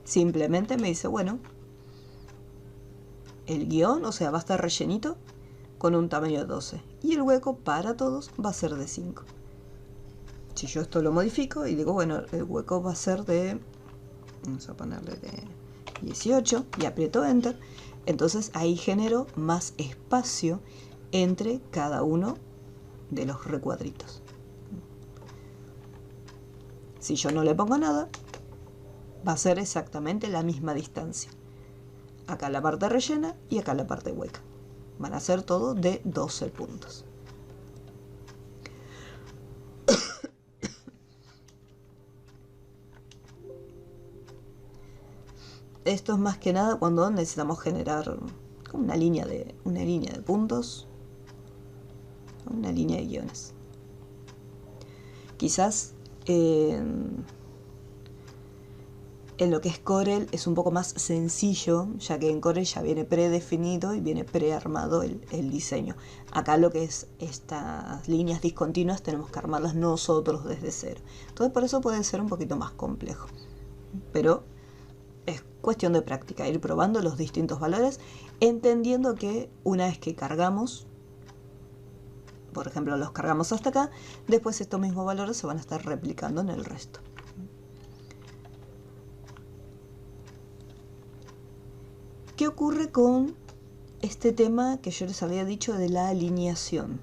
simplemente me dice, bueno, el guión, o sea, va a estar rellenito con un tamaño de 12. Y el hueco para todos va a ser de 5. Si yo esto lo modifico y digo, bueno, el hueco va a ser de, vamos a ponerle de 18 y aprieto Enter, entonces ahí genero más espacio entre cada uno de los recuadritos. Si yo no le pongo nada, va a ser exactamente la misma distancia. Acá la parte rellena y acá la parte hueca. Van a ser todo de 12 puntos. Esto es más que nada cuando necesitamos generar una línea de puntos, una línea de guiones. Quizás en lo que es Corel es un poco más sencillo, ya que en Corel ya viene predefinido y viene prearmado el diseño. Acá lo que es estas líneas discontinuas tenemos que armarlas nosotros desde cero. Entonces por eso puede ser un poquito más complejo. Pero es cuestión de práctica, ir probando los distintos valores, entendiendo que una vez que cargamos, por ejemplo los cargamos hasta acá, después estos mismos valores se van a estar replicando en el resto. ¿Qué ocurre con este tema que yo les había dicho de la alineación?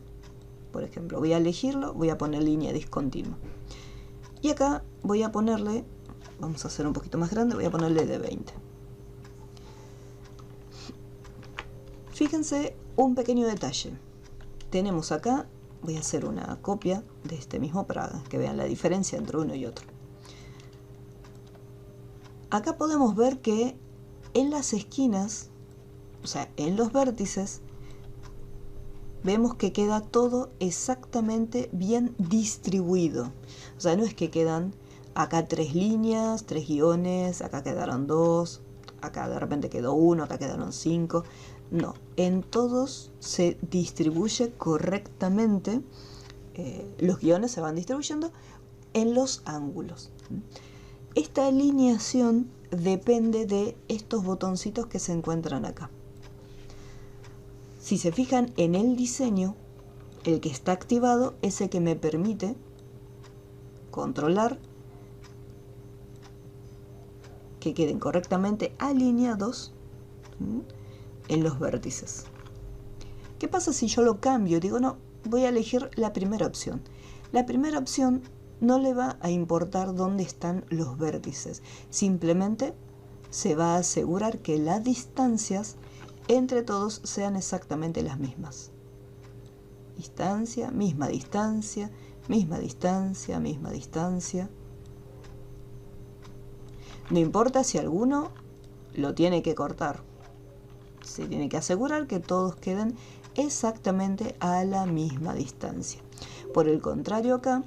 Por ejemplo, voy a elegirlo, voy a poner línea discontinua. Y acá voy a ponerle, vamos a hacer un poquito más grande, voy a ponerle de 20. Fíjense un pequeño detalle. Tenemos acá, voy a hacer una copia de este mismo para que vean la diferencia entre uno y otro. Acá podemos ver que en las esquinas, o sea, en los vértices, vemos que queda todo exactamente bien distribuido. O sea, no es que quedan acá 3 líneas, 3 guiones, acá quedaron 2, acá de repente quedó 1, acá quedaron 5. No, en todos se distribuye correctamente, los guiones se van distribuyendo en los ángulos. Esta alineación depende de estos botoncitos que se encuentran acá. Si se fijan en el diseño, el que está activado es el que me permite controlar que queden correctamente alineados en los vértices. ¿Qué pasa si yo lo cambio? Digo, no, voy a elegir la primera opción. La primera opción no le va a importar dónde están los vértices. Simplemente se va a asegurar que las distancias entre todos sean exactamente las mismas. Distancia, misma distancia, misma distancia, misma distancia. No importa si alguno lo tiene que cortar. Se tiene que asegurar que todos queden exactamente a la misma distancia. Por el contrario, acá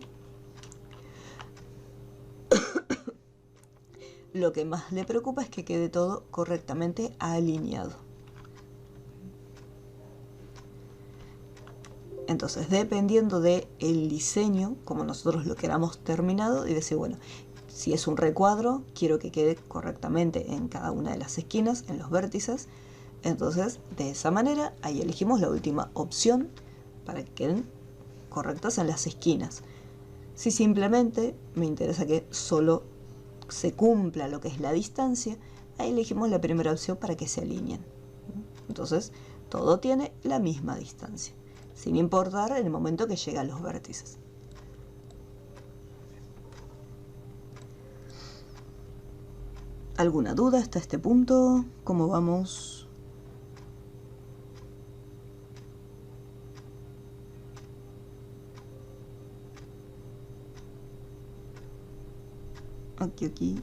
lo que más le preocupa es que quede todo correctamente alineado. Entonces, dependiendo del diseño, como nosotros lo queramos terminado, y decir, bueno, si es un recuadro, quiero que quede correctamente en cada una de las esquinas, en los vértices. Entonces, de esa manera, ahí elegimos la última opción para que queden correctas en las esquinas. Si simplemente me interesa que solo se cumpla lo que es la distancia, ahí elegimos la primera opción para que se alineen. Entonces, todo tiene la misma distancia, sin importar el momento que llega a los vértices. ¿Alguna duda hasta este punto? ¿Cómo vamos? Aquí.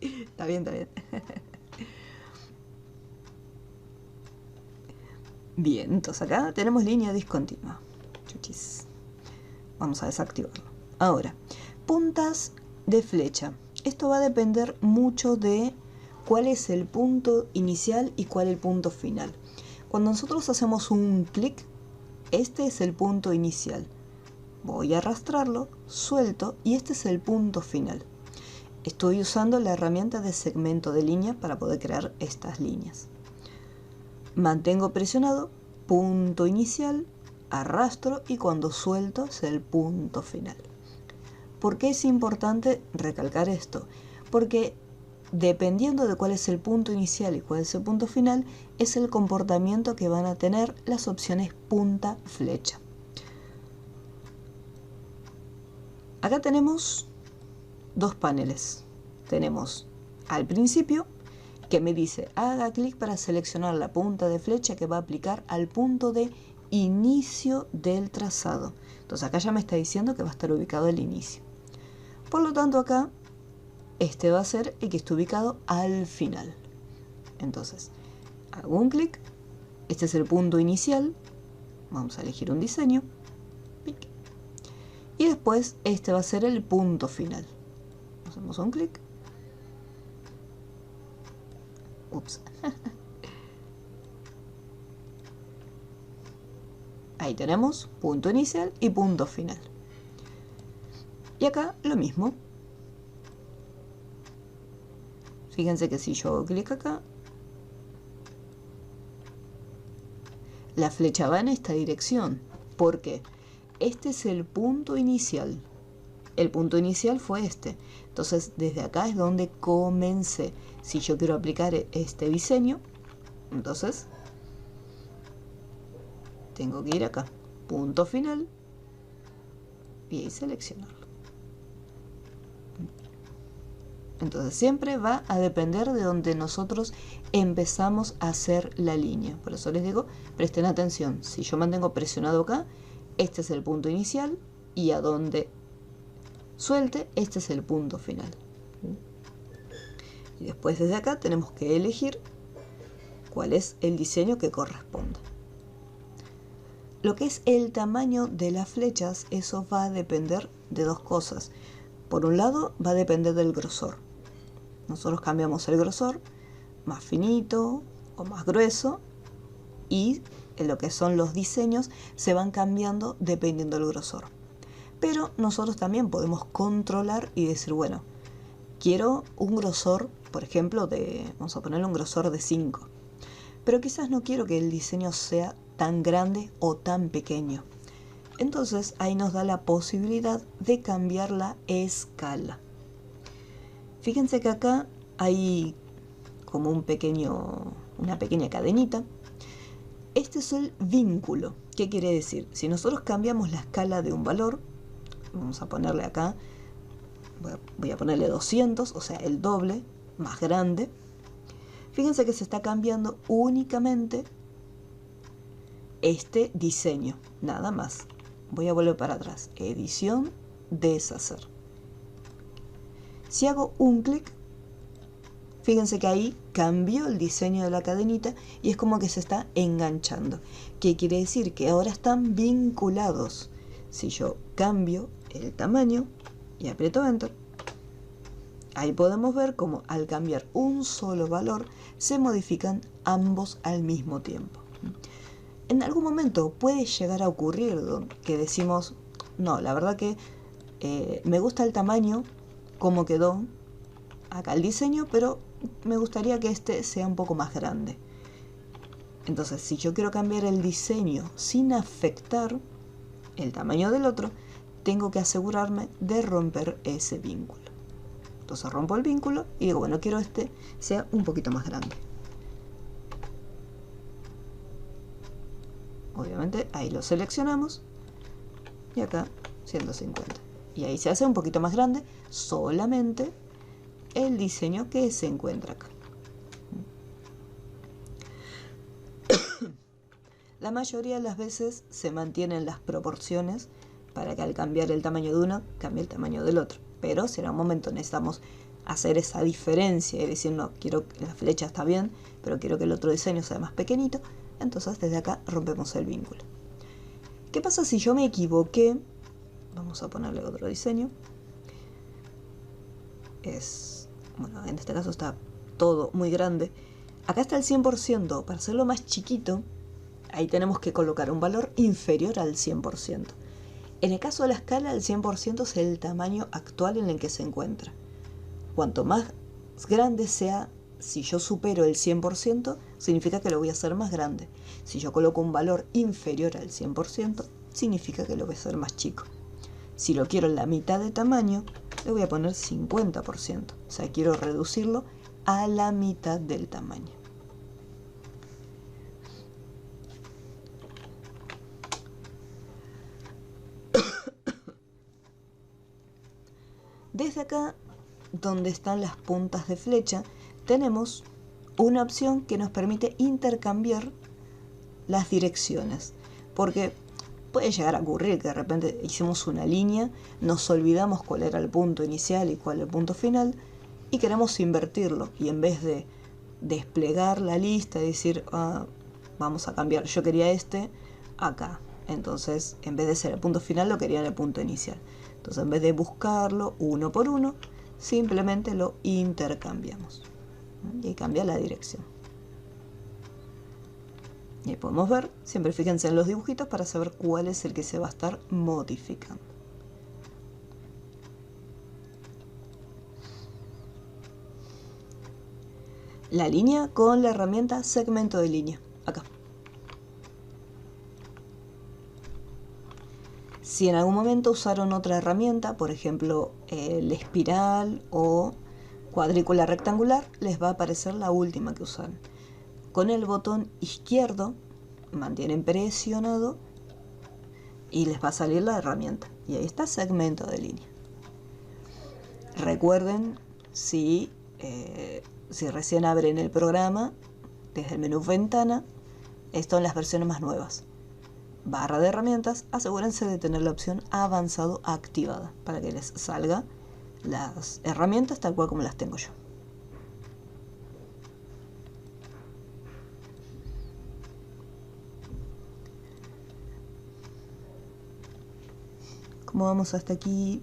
Está bien. Bien, entonces acá tenemos línea discontinua. Chuchis. Vamos a desactivarlo. Ahora, puntas de flecha. Esto va a depender mucho de cuál es el punto inicial y cuál el punto final. Cuando nosotros hacemos un clic, este es el punto inicial. Voy a arrastrarlo, suelto y este es el punto final. Estoy usando la herramienta de segmento de línea para poder crear estas líneas. Mantengo presionado, punto inicial, arrastro y cuando suelto es el punto final. ¿Por qué es importante recalcar esto? Porque dependiendo de cuál es el punto inicial y cuál es el punto final, es el comportamiento que van a tener las opciones punta, flecha. Acá tenemos dos paneles. Tenemos al principio, que me dice, haga clic para seleccionar la punta de flecha que va a aplicar al punto de inicio del trazado. Entonces acá ya me está diciendo que va a estar ubicado el inicio. Por lo tanto acá, este va a ser el que está ubicado al final. Entonces, hago un clic, este es el punto inicial, vamos a elegir un diseño, y después este va a ser el punto final. Hacemos un clic. Ups. Ahí tenemos punto inicial y punto final. Y acá lo mismo. Fíjense que si yo hago clic acá, la flecha va en esta dirección. ¿Por qué? Este es el punto inicial. El punto inicial fue este. Entonces, desde acá es donde comencé. Si yo quiero aplicar este diseño, entonces tengo que ir acá. Punto final. Y ahí seleccionarlo. Entonces siempre va a depender de donde nosotros empezamos a hacer la línea. Por eso les digo, presten atención. Si yo mantengo presionado acá, este es el punto inicial y a donde suelte, este es el punto final. Y después desde acá tenemos que elegir cuál es el diseño que corresponde. Lo que es el tamaño de las flechas, eso va a depender de dos cosas. Por un lado, va a depender del grosor. Nosotros cambiamos el grosor, más finito o más grueso, y en lo que son los diseños se van cambiando dependiendo del grosor. Pero nosotros también podemos controlar y decir, bueno, quiero un grosor, por ejemplo, vamos a ponerle un grosor de 5. Pero quizás no quiero que el diseño sea tan grande o tan pequeño. Entonces ahí nos da la posibilidad de cambiar la escala. Fíjense que acá hay como una pequeña cadenita. Este es el vínculo. ¿Qué quiere decir? Si nosotros cambiamos la escala de un valor, vamos a ponerle acá, voy a ponerle 200, o sea, el doble, más grande. Fíjense que se está cambiando únicamente este diseño, nada más. Voy a volver para atrás, edición, deshacer. Si hago un clic, fíjense que ahí cambió el diseño de la cadenita y es como que se está enganchando. ¿Qué quiere decir? Que ahora están vinculados. Si yo cambio el tamaño y aprieto Enter, ahí podemos ver cómo al cambiar un solo valor se modifican ambos al mismo tiempo. En algún momento puede llegar a ocurrir que decimos, no, la verdad que me gusta el tamaño, como quedó acá el diseño, pero me gustaría que este sea un poco más grande. Entonces, si yo quiero cambiar el diseño sin afectar el tamaño del otro, tengo que asegurarme de romper ese vínculo. Entonces rompo el vínculo y digo, bueno, quiero este sea un poquito más grande. Obviamente ahí lo seleccionamos y acá 150. Y ahí se hace un poquito más grande solamente el diseño que se encuentra acá. La mayoría de las veces se mantienen las proporciones para que al cambiar el tamaño de uno, cambie el tamaño del otro. Pero si en un momento necesitamos hacer esa diferencia y decir, no, quiero que la flecha está bien, pero quiero que el otro diseño sea más pequeñito, entonces desde acá rompemos el vínculo. ¿Qué pasa si yo me equivoqué? Vamos a ponerle otro diseño. Bueno, en este caso está todo muy grande. Acá está el 100%. Para hacerlo más chiquito, ahí tenemos que colocar un valor inferior al 100%. En el caso de la escala, el 100% es el tamaño actual en el que se encuentra. Cuanto más grande sea, si yo supero el 100%, significa que lo voy a hacer más grande. Si yo coloco un valor inferior al 100%, significa que lo voy a hacer más chico. Si lo quiero en la mitad de tamaño, le voy a poner 50%. O sea, quiero reducirlo a la mitad del tamaño. Desde acá, donde están las puntas de flecha, tenemos una opción que nos permite intercambiar las direcciones, porque puede llegar a ocurrir que de repente hicimos una línea, nos olvidamos cuál era el punto inicial y cuál el punto final, y queremos invertirlo, y en vez de desplegar la lista y decir, vamos a cambiar, yo quería acá, entonces en vez de ser el punto final lo quería en el punto inicial. Entonces en vez de buscarlo uno por uno, simplemente lo intercambiamos y cambia la dirección. Y ahí podemos ver, siempre fíjense en los dibujitos para saber cuál es el que se va a estar modificando. La línea con la herramienta segmento de línea, acá. Si en algún momento usaron otra herramienta, por ejemplo el espiral o cuadrícula rectangular, les va a aparecer la última que usaron. Con el botón izquierdo mantienen presionado y les va a salir la herramienta. Y ahí está segmento de línea. Recuerden, si recién abren el programa, desde el menú ventana, esto en las versiones más nuevas. Barra de herramientas, asegúrense de tener la opción avanzado activada para que les salga las herramientas tal cual como las tengo yo. ¿Cómo vamos hasta aquí?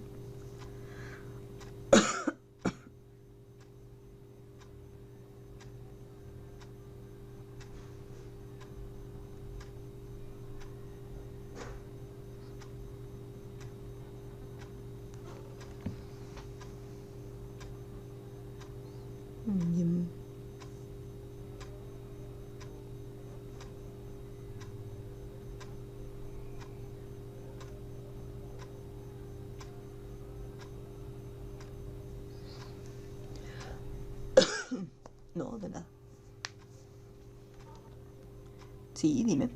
Bien. No, de nada. Sí, dime.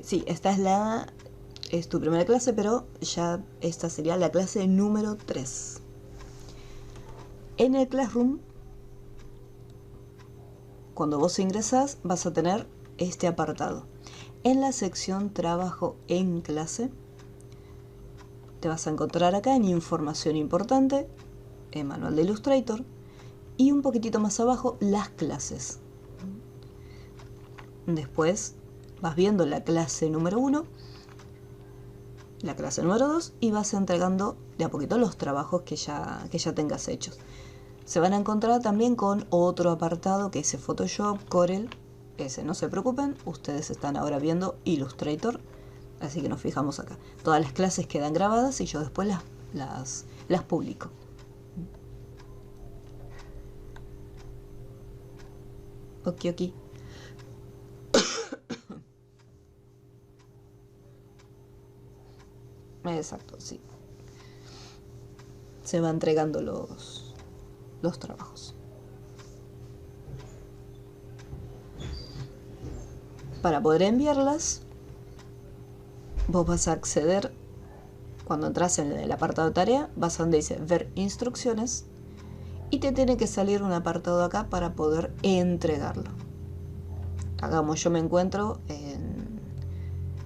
Sí, esta es tu primera clase, pero ya esta sería la clase número 3. En el Classroom, cuando vos ingresás, vas a tener este apartado. En la sección Trabajo en clase, te vas a encontrar acá en Información importante, en Manual de Illustrator, y un poquitito más abajo, las clases. Después vas viendo la clase número 1, la clase número 2 y vas entregando de a poquito los trabajos que ya tengas hechos. Se van a encontrar también con otro apartado que es Photoshop, Corel. Ese no se preocupen, ustedes están ahora viendo Illustrator, así que nos fijamos acá. Todas las clases quedan grabadas y yo después las publico. Ok. Exacto, sí. Se van entregando los trabajos. Para poder enviarlas, vos vas a acceder, cuando entras en el apartado de tarea, vas a donde dice ver instrucciones y te tiene que salir un apartado acá para poder entregarlo. Hagamos, yo me encuentro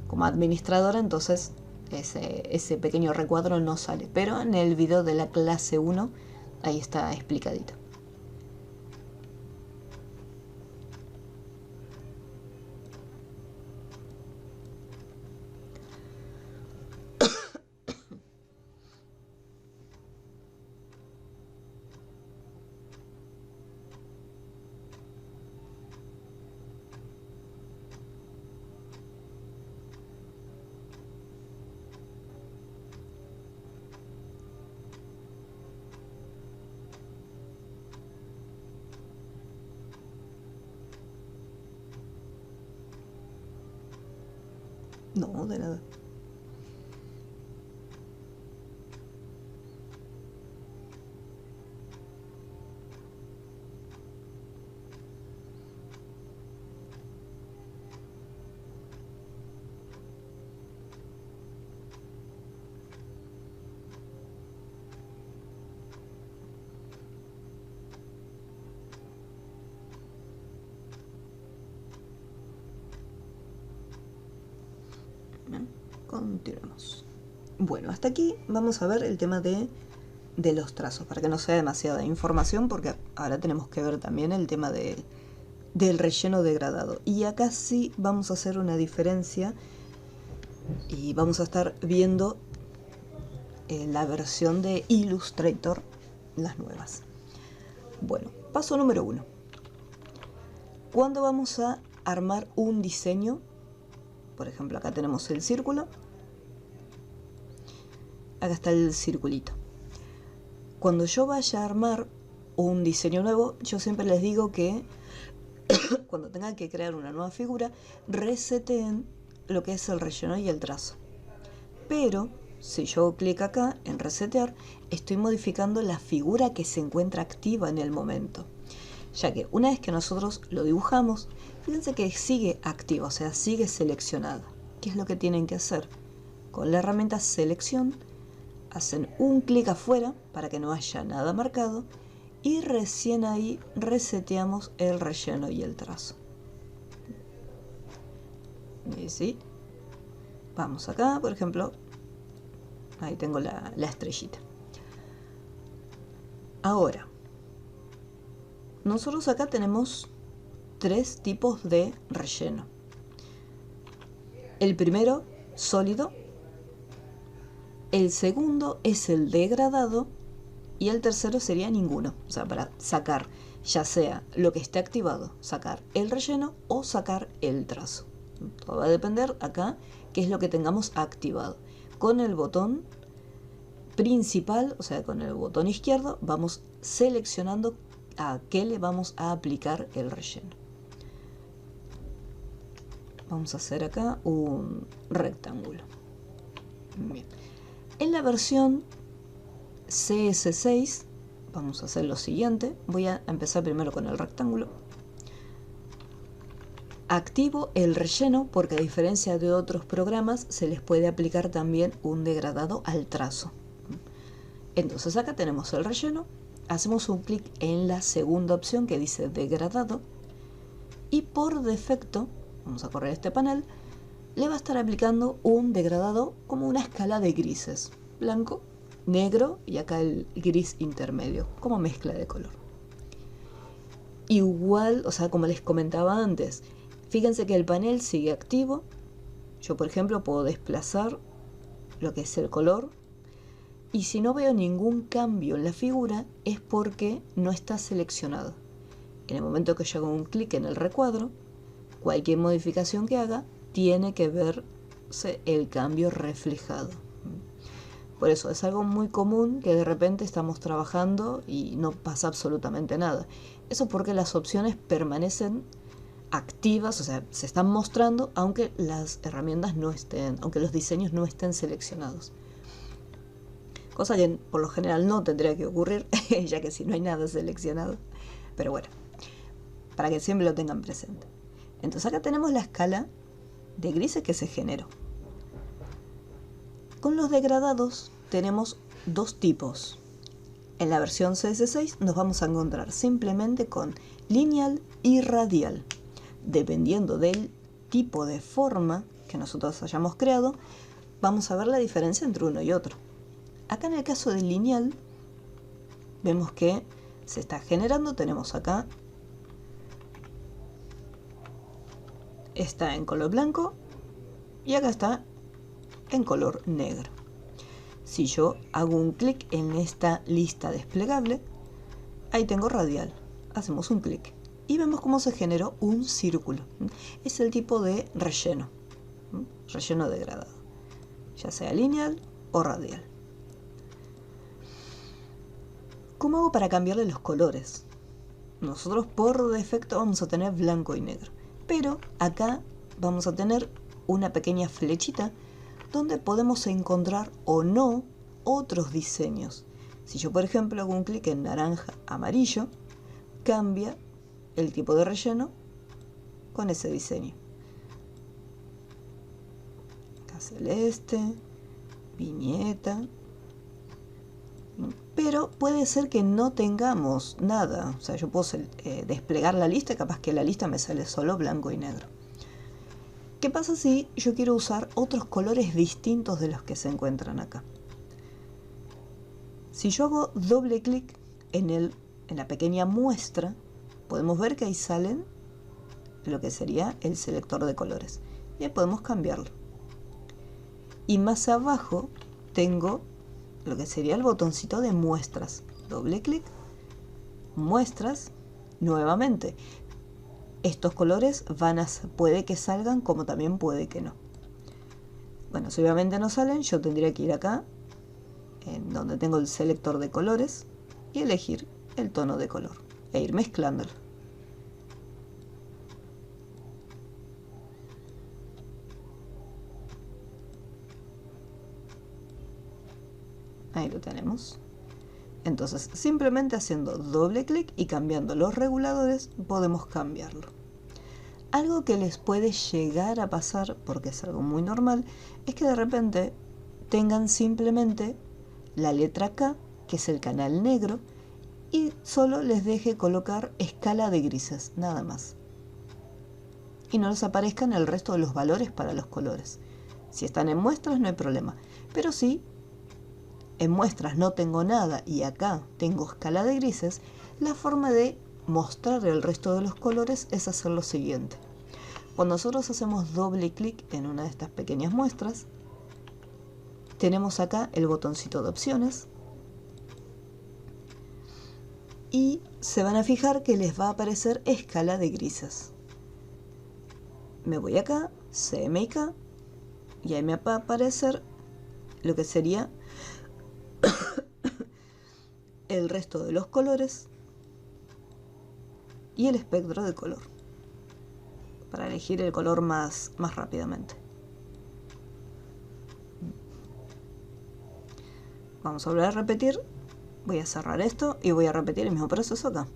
como administradora, entonces ese pequeño recuadro no sale, pero en el video de la clase 1 ahí está explicadito. No, de nada. Continuemos. Bueno, hasta aquí vamos a ver el tema de los trazos, para que no sea demasiada información, porque ahora tenemos que ver también el tema del relleno degradado. Y acá sí vamos a hacer una diferencia y vamos a estar viendo la versión de Illustrator, las nuevas. Bueno, paso número 1. Cuando vamos a armar un diseño, por ejemplo, acá tenemos el círculo, acá está el circulito. Cuando yo vaya a armar un diseño nuevo, yo siempre les digo que cuando tengan que crear una nueva figura, reseteen lo que es el relleno y el trazo. Pero si yo hago clic acá en resetear, estoy modificando la figura que se encuentra activa en el momento, ya que una vez que nosotros lo dibujamos, fíjense que sigue activa, o sea, sigue seleccionada. ¿Qué es lo que tienen que hacer? Con la herramienta selección, hacen un clic afuera para que no haya nada marcado y recién ahí reseteamos el relleno y el trazo. ¿Y sí? Vamos acá, por ejemplo, ahí tengo la estrellita. Ahora, nosotros acá tenemos 3 tipos de relleno. El primero, sólido. El segundo es el degradado. Y el tercero sería ninguno. O sea, para sacar ya sea lo que esté activado, sacar el relleno o sacar el trazo. Todo va a depender acá qué es lo que tengamos activado. Con el botón principal, o sea, con el botón izquierdo, vamos seleccionando a qué le vamos a aplicar el relleno. Vamos a hacer acá un rectángulo. Bien. En la versión CS6 vamos a hacer lo siguiente. Voy a empezar primero con el rectángulo. Activo el relleno porque a diferencia de otros programas se les puede aplicar también un degradado al trazo. Entonces acá tenemos el relleno. Hacemos un clic en la segunda opción que dice degradado y por defecto, vamos a correr este panel, le va a estar aplicando un degradado como una escala de grises, blanco, negro y acá el gris intermedio, como mezcla de color. Igual, o sea, como les comentaba antes, fíjense que el panel sigue activo. Yo, por ejemplo, puedo desplazar lo que es el color y si no veo ningún cambio en la figura es porque no está seleccionado. En el momento que yo hago un clic en el recuadro, cualquier modificación que haga tiene que verse el cambio reflejado. Por eso es algo muy común que de repente estamos trabajando y no pasa absolutamente nada. Eso porque las opciones permanecen activas, o sea, se están mostrando aunque las herramientas no estén, aunque los diseños no estén seleccionados. Cosa que por lo general no tendría que ocurrir, ya que si no hay nada seleccionado. Pero bueno, para que siempre lo tengan presente. Entonces acá tenemos la escala de grises que se generó. Con los degradados tenemos 2 tipos. En la versión CS6 nos vamos a encontrar simplemente con lineal y radial. Dependiendo del tipo de forma que nosotros hayamos creado, vamos a ver la diferencia entre uno y otro. Acá en el caso del lineal, vemos que se está generando, tenemos acá, está en color blanco y acá está en color negro. Si yo hago un clic en esta lista desplegable, ahí tengo radial. Hacemos un clic y vemos cómo se generó un círculo. Es el tipo de relleno, relleno degradado, ya sea lineal o radial. ¿Cómo hago para cambiarle los colores? Nosotros por defecto vamos a tener blanco y negro, pero acá vamos a tener una pequeña flechita donde podemos encontrar o no otros diseños. Si yo, por ejemplo, hago un clic en naranja, amarillo, cambia el tipo de relleno con ese diseño. Acá celeste, viñeta. Pero puede ser que no tengamos nada. O sea, yo puedo desplegar la lista y capaz que la lista me sale solo blanco y negro. ¿Qué pasa si yo quiero usar otros colores distintos de los que se encuentran acá? Si yo hago doble clic en la pequeña muestra, podemos ver que ahí salen lo que sería el selector de colores. Y ahí podemos cambiarlo. Y más abajo tengo lo que sería el botoncito de muestras. Doble clic, muestras, nuevamente. Estos colores puede que salgan como también puede que no. Bueno, si obviamente no salen, yo tendría que ir acá, en donde tengo el selector de colores, y elegir el tono de color, e ir mezclándolo. Ahí lo tenemos. Entonces, simplemente haciendo doble clic y cambiando los reguladores, podemos cambiarlo. Algo que les puede llegar a pasar, porque es algo muy normal, es que de repente tengan simplemente la letra K, que es el canal negro, y solo les deje colocar escala de grises, nada más. Y no les aparezcan el resto de los valores para los colores. Si están en muestras no hay problema, pero si en muestras no tengo nada y acá tengo escala de grises, la forma de mostrar el resto de los colores es hacer lo siguiente. Cuando nosotros hacemos doble clic en una de estas pequeñas muestras, tenemos acá el botoncito de opciones y se van a fijar que les va a aparecer escala de grises. Me voy acá, CMYK, y ahí me va a aparecer lo que sería el resto de los colores y el espectro de color para elegir el color más rápidamente. Vamos a volver a repetir. Voy a cerrar esto y voy a repetir el mismo proceso acá.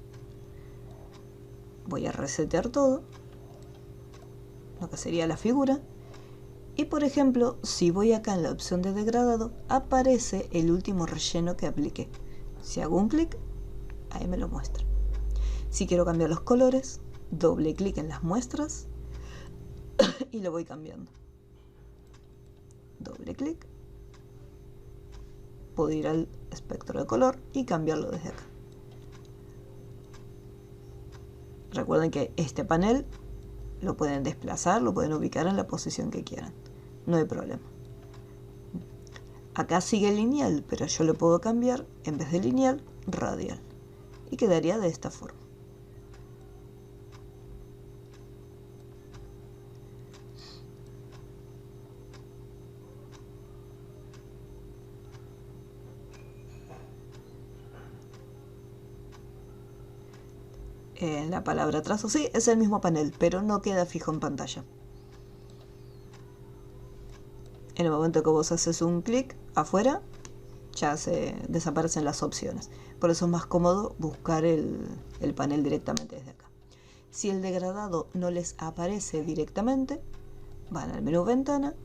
Voy a resetear todo, lo que sería la figura. Y por ejemplo, si voy acá en la opción de degradado, aparece el último relleno que apliqué. Si hago un clic, ahí me lo muestra. Si quiero cambiar los colores, doble clic en las muestras y lo voy cambiando. Doble clic. Puedo ir al espectro de color y cambiarlo desde acá. Recuerden que este panel lo pueden desplazar, lo pueden ubicar en la posición que quieran. No hay problema. Acá sigue lineal, pero yo lo puedo cambiar, en vez de lineal, radial. Y quedaría de esta forma. En la palabra trazo, sí, es el mismo panel, pero no queda fijo en pantalla. En el momento que vos haces un clic afuera, ya se desaparecen las opciones. Por eso es más cómodo buscar el panel directamente desde acá. Si el degradado no les aparece directamente, van al menú ventana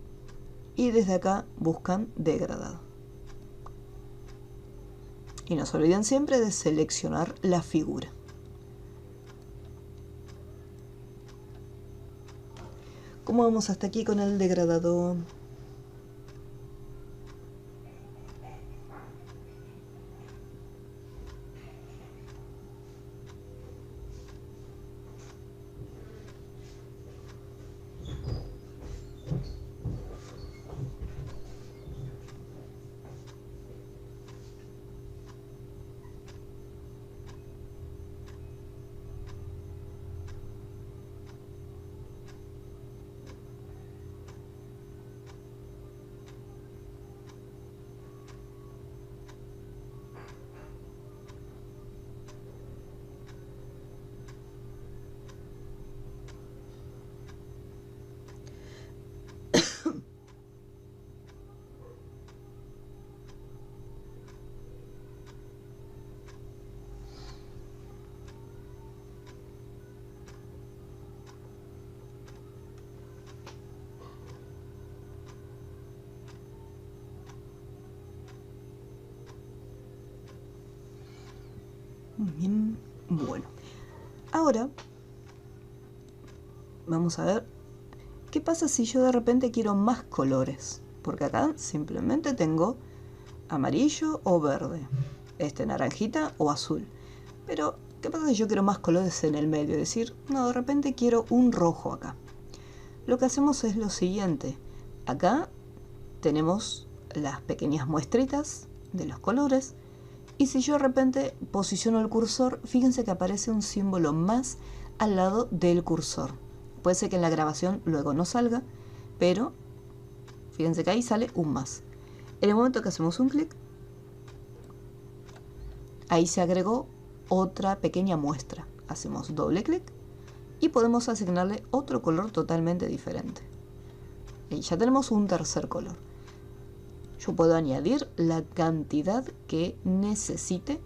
y desde acá buscan degradado. Y no se olviden siempre de seleccionar la figura. ¿Cómo vamos hasta aquí con el degradado? Bien, bueno. Ahora vamos a ver qué pasa si yo de repente quiero más colores. Porque acá simplemente tengo amarillo o verde, naranjita o azul. Pero, ¿qué pasa si yo quiero más colores en el medio? Es decir, no, de repente quiero un rojo acá. Lo que hacemos es lo siguiente. Acá tenemos las pequeñas muestritas de los colores. Y si yo de repente posiciono el cursor, fíjense que aparece un símbolo más al lado del cursor. Puede ser que en la grabación luego no salga, pero fíjense que ahí sale un más. En el momento que hacemos un clic, ahí se agregó otra pequeña muestra. Hacemos doble clic y podemos asignarle otro color totalmente diferente. Y ya tenemos un tercer color. Yo puedo añadir la cantidad que necesite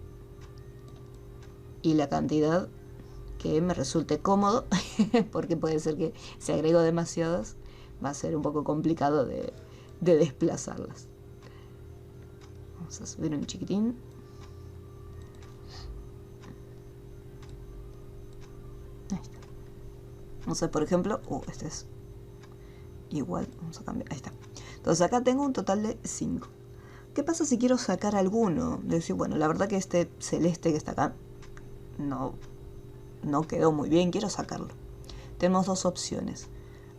y la cantidad que me resulte cómodo, porque puede ser que si agrego demasiadas va a ser un poco complicado de desplazarlas. Vamos a subir un chiquitín. Ahí está. Vamos a ver, por ejemplo, este es igual, vamos a cambiar, ahí está. Entonces acá tengo un total de 5. ¿Qué pasa si quiero sacar alguno? Decir, bueno, la verdad que este celeste que está acá no quedó muy bien, quiero sacarlo. Tenemos dos opciones.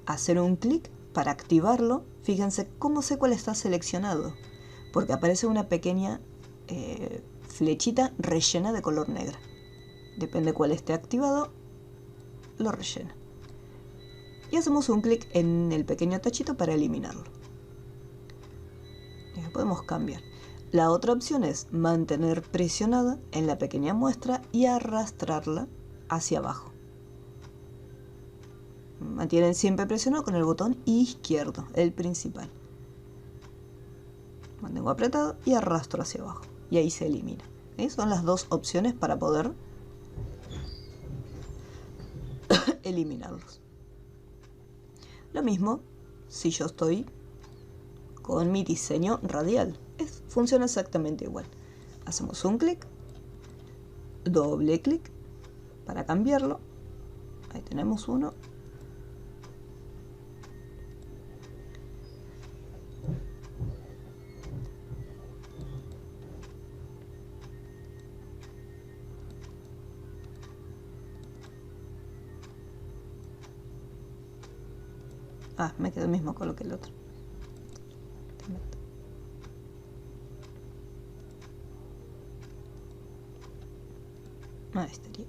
Hacer un clic para activarlo. Fíjense cómo sé cuál está seleccionado, porque aparece una pequeña flechita rellena de color negra. Depende cuál esté activado, lo rellena. Y hacemos un clic en el pequeño tachito para eliminarlo. Y lo podemos cambiar. La otra opción es mantener presionada en la pequeña muestra y arrastrarla hacia abajo. Mantienen siempre presionado con el botón izquierdo, el principal. Mantengo apretado y arrastro hacia abajo. Y ahí se elimina. Son las dos opciones para poder eliminarlos. Lo mismo si yo estoy con mi diseño radial. Funciona exactamente igual. Hacemos un clic, doble clic para cambiarlo. Ahí tenemos uno. Me quedó el mismo color que el otro. Ahí estaría.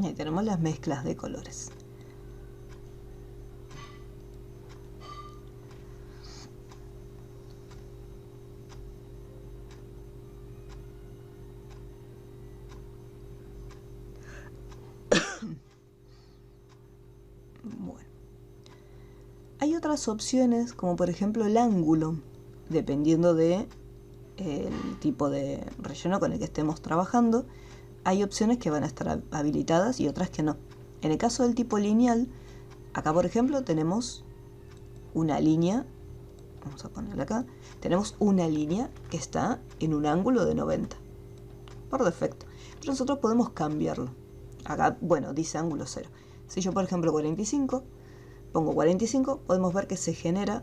Y ahí tenemos las mezclas de colores. Bueno. Hay otras opciones, como por ejemplo el ángulo, dependiendo de el tipo de relleno con el que estemos trabajando. Hay opciones que van a estar habilitadas y otras que no. En el caso del tipo lineal, acá por ejemplo tenemos una línea, vamos a ponerla acá, tenemos una línea que está en un ángulo de 90 por defecto, pero nosotros podemos cambiarlo. Acá, bueno, dice ángulo 0. Si yo por ejemplo 45, pongo 45, podemos ver que se genera.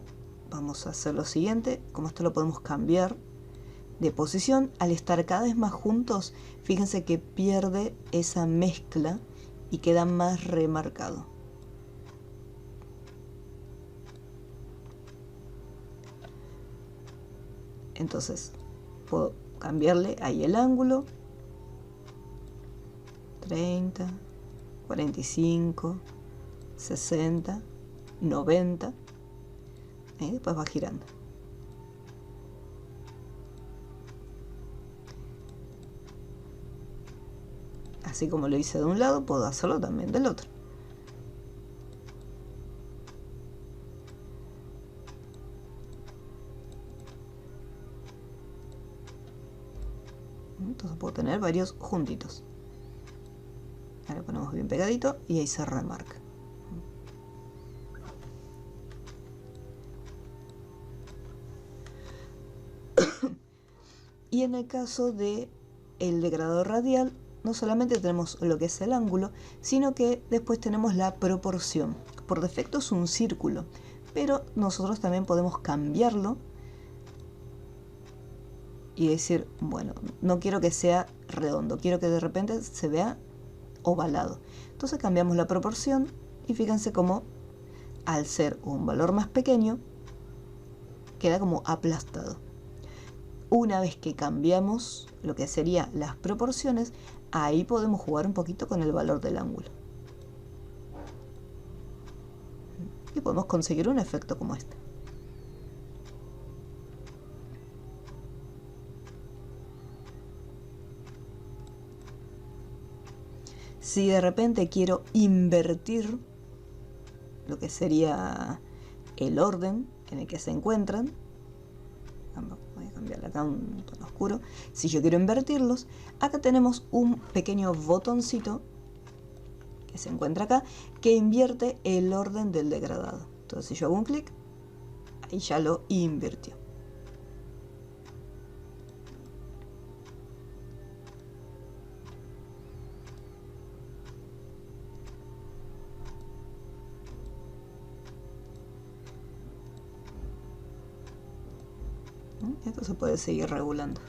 Vamos a hacer lo siguiente, como esto lo podemos cambiar de posición, al estar cada vez más juntos, fíjense que pierde esa mezcla y queda más remarcado. Entonces puedo cambiarle ahí el ángulo, 30, 45, 60, 90, y después va girando. Así como lo hice de un lado, puedo hacerlo también del otro. Entonces puedo tener varios juntitos. Ahora lo ponemos bien pegadito y ahí se remarca. Y en el caso de el degradado radial, no solamente tenemos lo que es el ángulo, sino que después tenemos la proporción. Por defecto es un círculo, pero nosotros también podemos cambiarlo y decir, bueno, no quiero que sea redondo, quiero que de repente se vea ovalado. Entonces cambiamos la proporción y fíjense cómo al ser un valor más pequeño queda como aplastado. Una vez que cambiamos lo que serían las proporciones, ahí podemos jugar un poquito con el valor del ángulo y podemos conseguir un efecto como este. Si de repente quiero invertir lo que sería el orden en el que se encuentran, voy a cambiarle acá un tono oscuro. Si yo quiero invertirlos, acá tenemos un pequeño botoncito que se encuentra acá, que invierte el orden del degradado. Entonces si yo hago un clic, ahí ya lo invirtió. Esto se puede seguir regulando.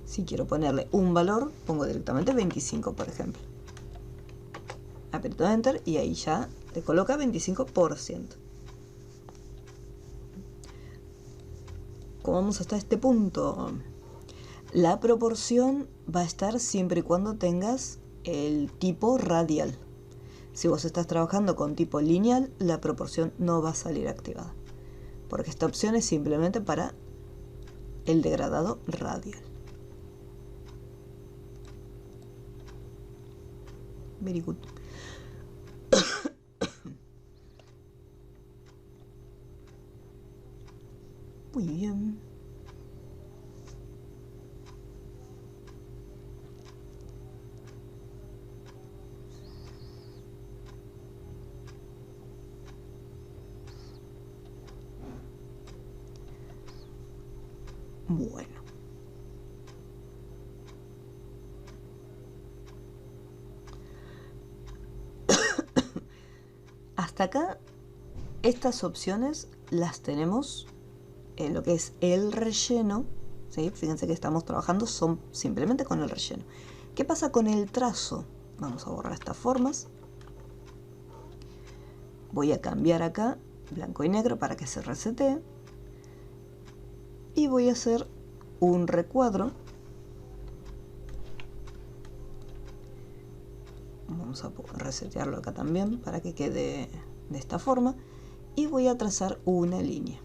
Si quiero ponerle un valor, pongo directamente 25, por ejemplo. Aprieto Enter y ahí ya te coloca 25%. ¿Cómo vamos hasta este punto? La proporción va a estar siempre y cuando tengas el tipo radial. Si vos estás trabajando con tipo lineal, la proporción no va a salir activada, porque esta opción es simplemente para el degradado radial. Very good. Muy bien. Bueno. Hasta acá, estas opciones las tenemos en lo que es el relleno, ¿sí? Fíjense que estamos trabajando simplemente con el relleno. ¿Qué pasa con el trazo? Vamos a borrar estas formas. Voy a cambiar acá blanco y negro para que se resetee. Y voy a hacer un recuadro. Vamos a resetearlo acá también para que quede de esta forma. Y voy a trazar una línea.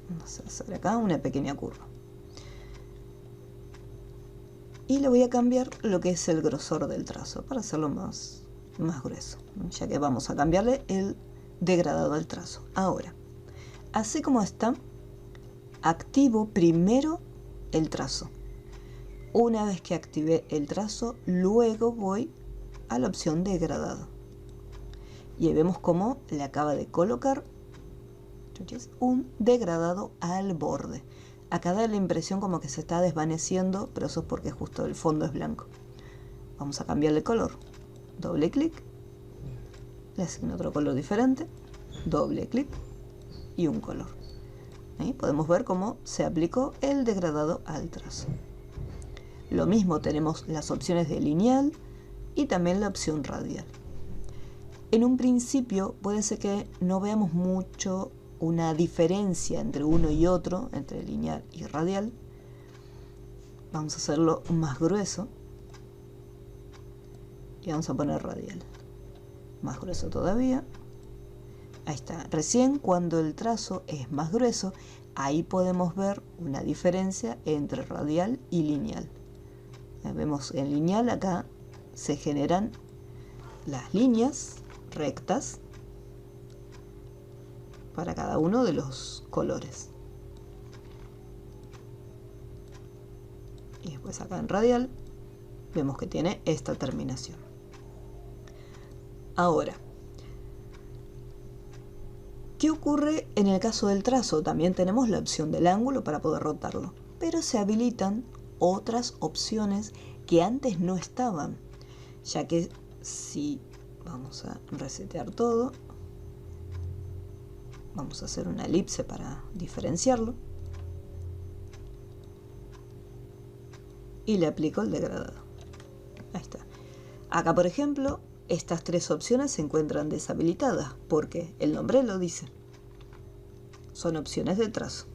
Vamos a hacer acá una pequeña curva. Y le voy a cambiar lo que es el grosor del trazo para hacerlo más grueso, ya que vamos a cambiarle el degradado al trazo. Ahora, así como está, activo primero el trazo. Una vez que activé el trazo, luego voy a la opción degradado. Y ahí vemos cómo le acaba de colocar un degradado al borde. Acá da la impresión como que se está desvaneciendo, pero eso es porque justo el fondo es blanco. Vamos a cambiarle el color. Doble clic. Le asigno otro color diferente. Doble clic. Y un color. ¿Sí? Podemos ver cómo se aplicó el degradado al trazo. Lo mismo tenemos las opciones de lineal y también la opción radial. En un principio puede ser que no veamos mucho una diferencia entre uno y otro, entre lineal y radial. Vamos a hacerlo más grueso y vamos a poner radial. Más grueso todavía. Ahí está. Recién cuando el trazo es más grueso, ahí podemos ver una diferencia entre radial y lineal. Vemos en lineal acá se generan las líneas rectas para cada uno de los colores. Y después acá en radial vemos que tiene esta terminación. Ahora, ¿qué ocurre en el caso del trazo? También tenemos la opción del ángulo para poder rotarlo, pero se habilitan otras opciones que antes no estaban, ya que si vamos a resetear todo, vamos a hacer una elipse para diferenciarlo y le aplico el degradado. Ahí está. Acá, por ejemplo, estas tres opciones se encuentran deshabilitadas porque el nombre lo dice. Son opciones de trazo.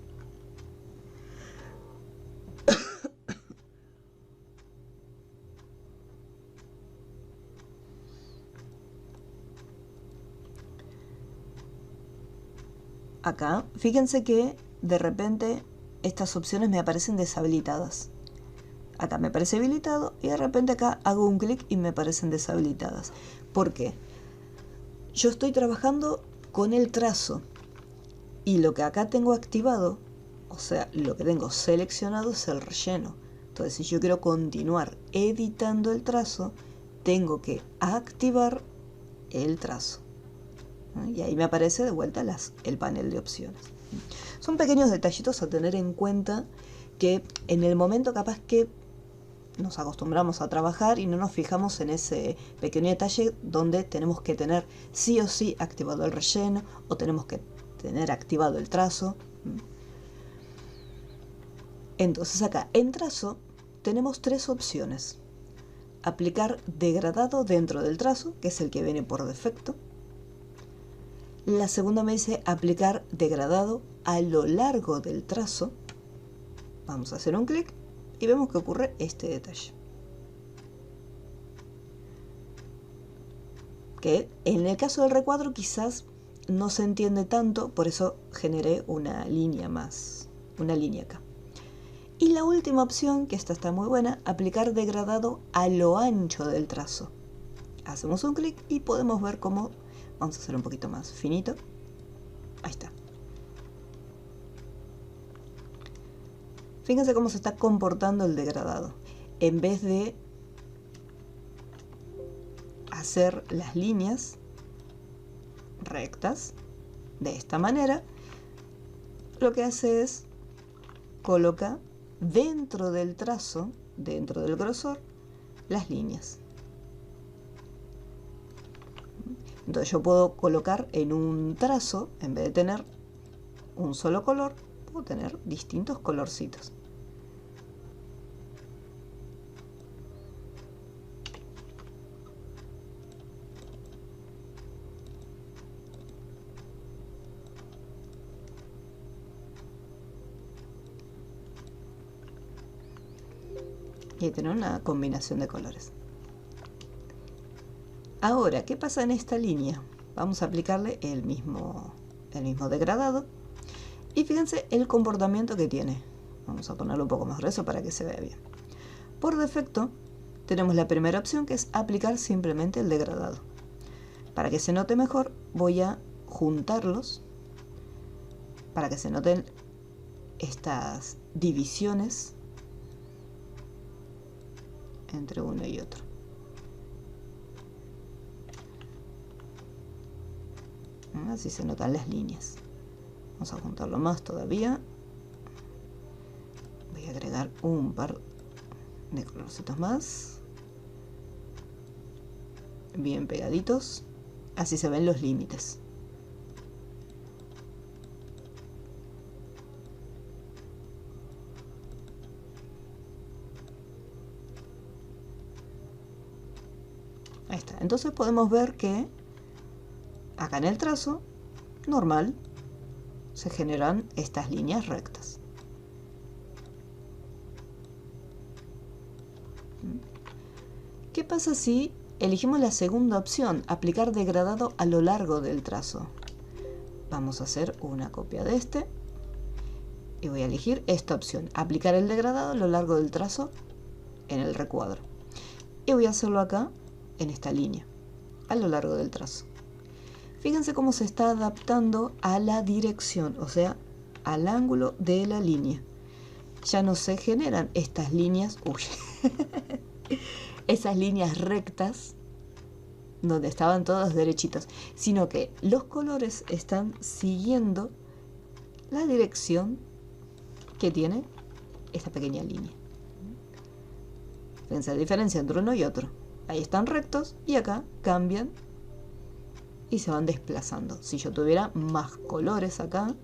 Acá, fíjense que de repente estas opciones me aparecen deshabilitadas. Acá me parece habilitado y de repente acá hago un clic y me parecen deshabilitadas. ¿Por qué? Yo estoy trabajando con el trazo y lo que acá tengo activado, o sea, lo que tengo seleccionado es el relleno. Entonces, si yo quiero continuar editando el trazo, tengo que activar el trazo. Y ahí me aparece de vuelta el panel de opciones. Son pequeños detallitos a tener en cuenta que en el momento capaz que nos acostumbramos a trabajar y no nos fijamos en ese pequeño detalle donde tenemos que tener sí o sí activado el relleno o tenemos que tener activado el trazo. Entonces acá en trazo tenemos tres opciones. Aplicar degradado dentro del trazo, que es el que viene por defecto. La segunda me dice aplicar degradado a lo largo del trazo. Vamos a hacer un clic y vemos que ocurre este detalle. Que en el caso del recuadro quizás no se entiende tanto, por eso generé una línea más, una línea acá. Y la última opción, que esta está muy buena, aplicar degradado a lo ancho del trazo. Hacemos un clic y podemos ver cómo. Vamos a hacer un poquito más finito. Ahí está. Fíjense cómo se está comportando el degradado. En vez de hacer las líneas rectas de esta manera, lo que hace es coloca dentro del trazo, dentro del grosor, las líneas. Entonces yo puedo colocar en un trazo, en vez de tener un solo color, puedo tener distintos colorcitos. Y tener una combinación de colores. Ahora, ¿qué pasa en esta línea? Vamos a aplicarle el mismo degradado. Y fíjense el comportamiento que tiene. Vamos a ponerlo un poco más grueso para que se vea bien. Por defecto, tenemos la primera opción que es aplicar simplemente el degradado. Para que se note mejor, voy a juntarlos para que se noten estas divisiones entre uno y otro. Así se notan las líneas. Vamos a juntarlo más todavía. Voy a agregar un par de colorcitos más. Bien pegaditos. Así se ven los límites. Ahí está. Entonces podemos ver que acá en el trazo normal se generan estas líneas rectas. ¿Qué pasa si elegimos la segunda opción, aplicar degradado a lo largo del trazo? Vamos a hacer una copia de este y voy a elegir esta opción, aplicar el degradado a lo largo del trazo en el recuadro. Y voy a hacerlo acá en esta línea, a lo largo del trazo. Fíjense cómo se está adaptando a la dirección, o sea, al ángulo de la línea. Ya no se generan estas líneas. Uy, esas líneas rectas donde estaban todos derechitos, sino que los colores están siguiendo la dirección que tiene esta pequeña línea. Fíjense la diferencia entre uno y otro. Ahí están rectos y acá cambian y se van desplazando. Si yo tuviera más colores acá,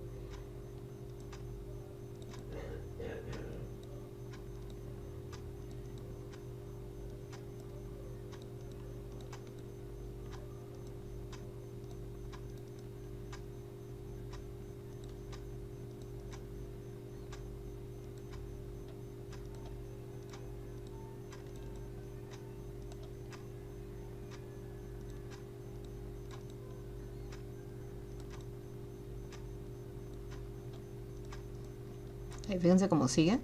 ahí fíjense cómo sigue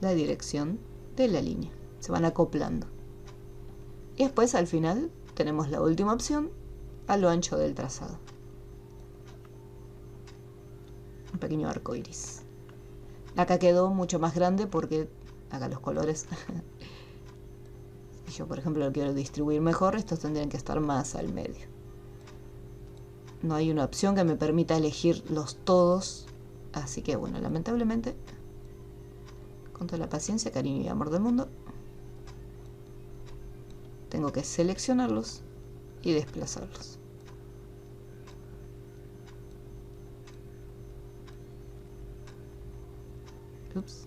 la dirección de la línea. Se van acoplando. Y después al final tenemos la última opción a lo ancho del trazado. Un pequeño arco iris. Acá quedó mucho más grande porque acá los colores, si yo por ejemplo lo quiero distribuir mejor, estos tendrían que estar más al medio. No hay una opción que me permita elegirlos todos. Así que bueno, lamentablemente, con toda la paciencia, cariño y amor del mundo, tengo que seleccionarlos y desplazarlos. Ups.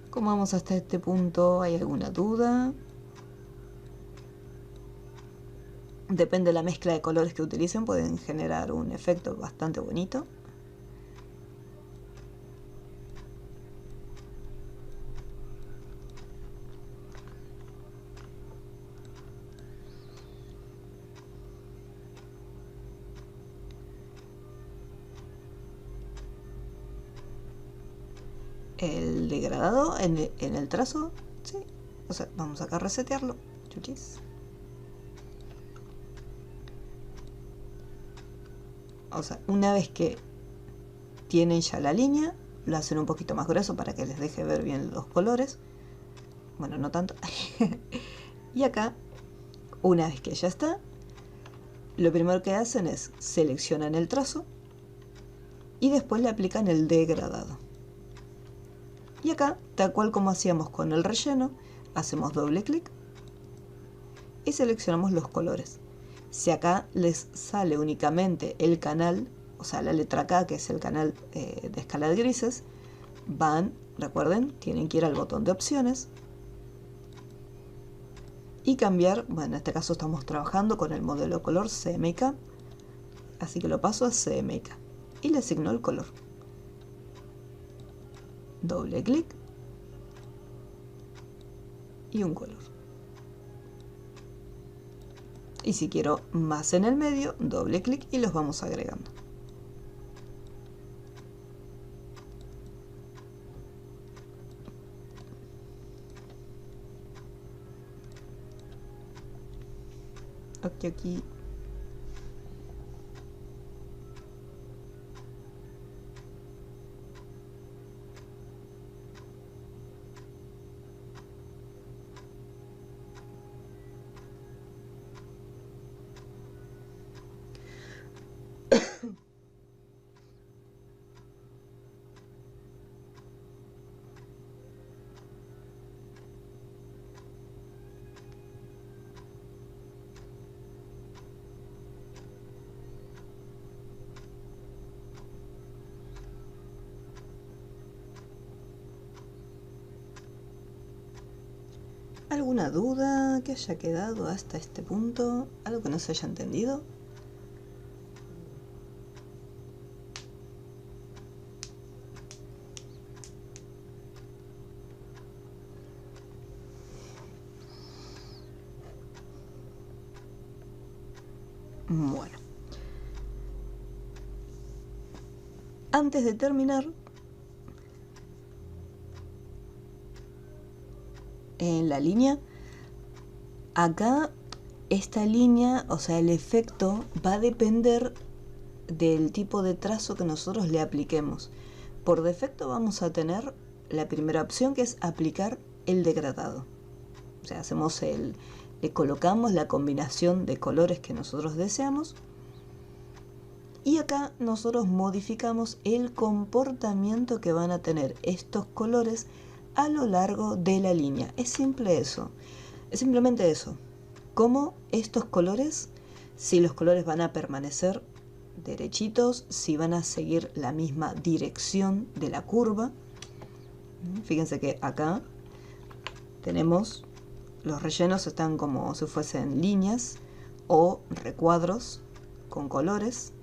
¿Cómo vamos hasta este punto? ¿Hay alguna duda? Depende de la mezcla de colores que utilicen, pueden generar un efecto bastante bonito. El degradado en el trazo, sí. O sea, vamos acá a resetearlo. Chuchis. O sea, una vez que tienen ya la línea, lo hacen un poquito más grueso para que les deje ver bien los colores. Bueno, no tanto. Y acá, una vez que ya está, lo primero que hacen es seleccionan el trazo y después le aplican el degradado. Y acá, tal cual como hacíamos con el relleno, hacemos doble clic y seleccionamos los colores. Si acá les sale únicamente el canal, o sea la letra K, que es el canal de escala de grises, van, recuerden, tienen que ir al botón de opciones y cambiar, bueno, en este caso estamos trabajando con el modelo color CMYK, así que lo paso a CMYK y le asigno el color. Doble clic y un color. Y si quiero más en el medio, doble clic y los vamos agregando. Aquí. ¿Alguna duda que haya quedado hasta este punto? ¿Algo que no se haya entendido? Bueno. Antes de terminar, en la línea, acá esta línea, o sea, el efecto va a depender del tipo de trazo que nosotros le apliquemos. Por defecto vamos a tener la primera opción, que es aplicar el degradado. O sea, le colocamos la combinación de colores que nosotros deseamos. Y acá nosotros modificamos el comportamiento que van a tener estos colores a lo largo de la línea. Es simple eso. Es simplemente eso. Cómo estos colores, si los colores van a permanecer derechitos, si van a seguir la misma dirección de la curva. Fíjense que acá tenemos los rellenos, están como si fuesen líneas o recuadros con colores.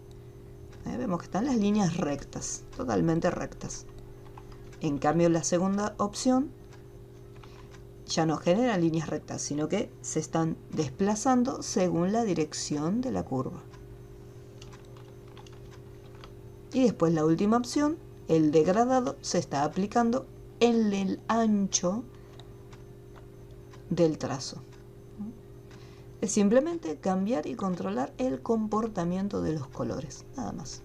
Vemos que están las líneas rectas, totalmente rectas. En cambio, la segunda opción ya no genera líneas rectas, sino que se están desplazando según la dirección de la curva. Y después la última opción, el degradado, se está aplicando en el ancho del trazo. Es simplemente cambiar y controlar el comportamiento de los colores, nada más.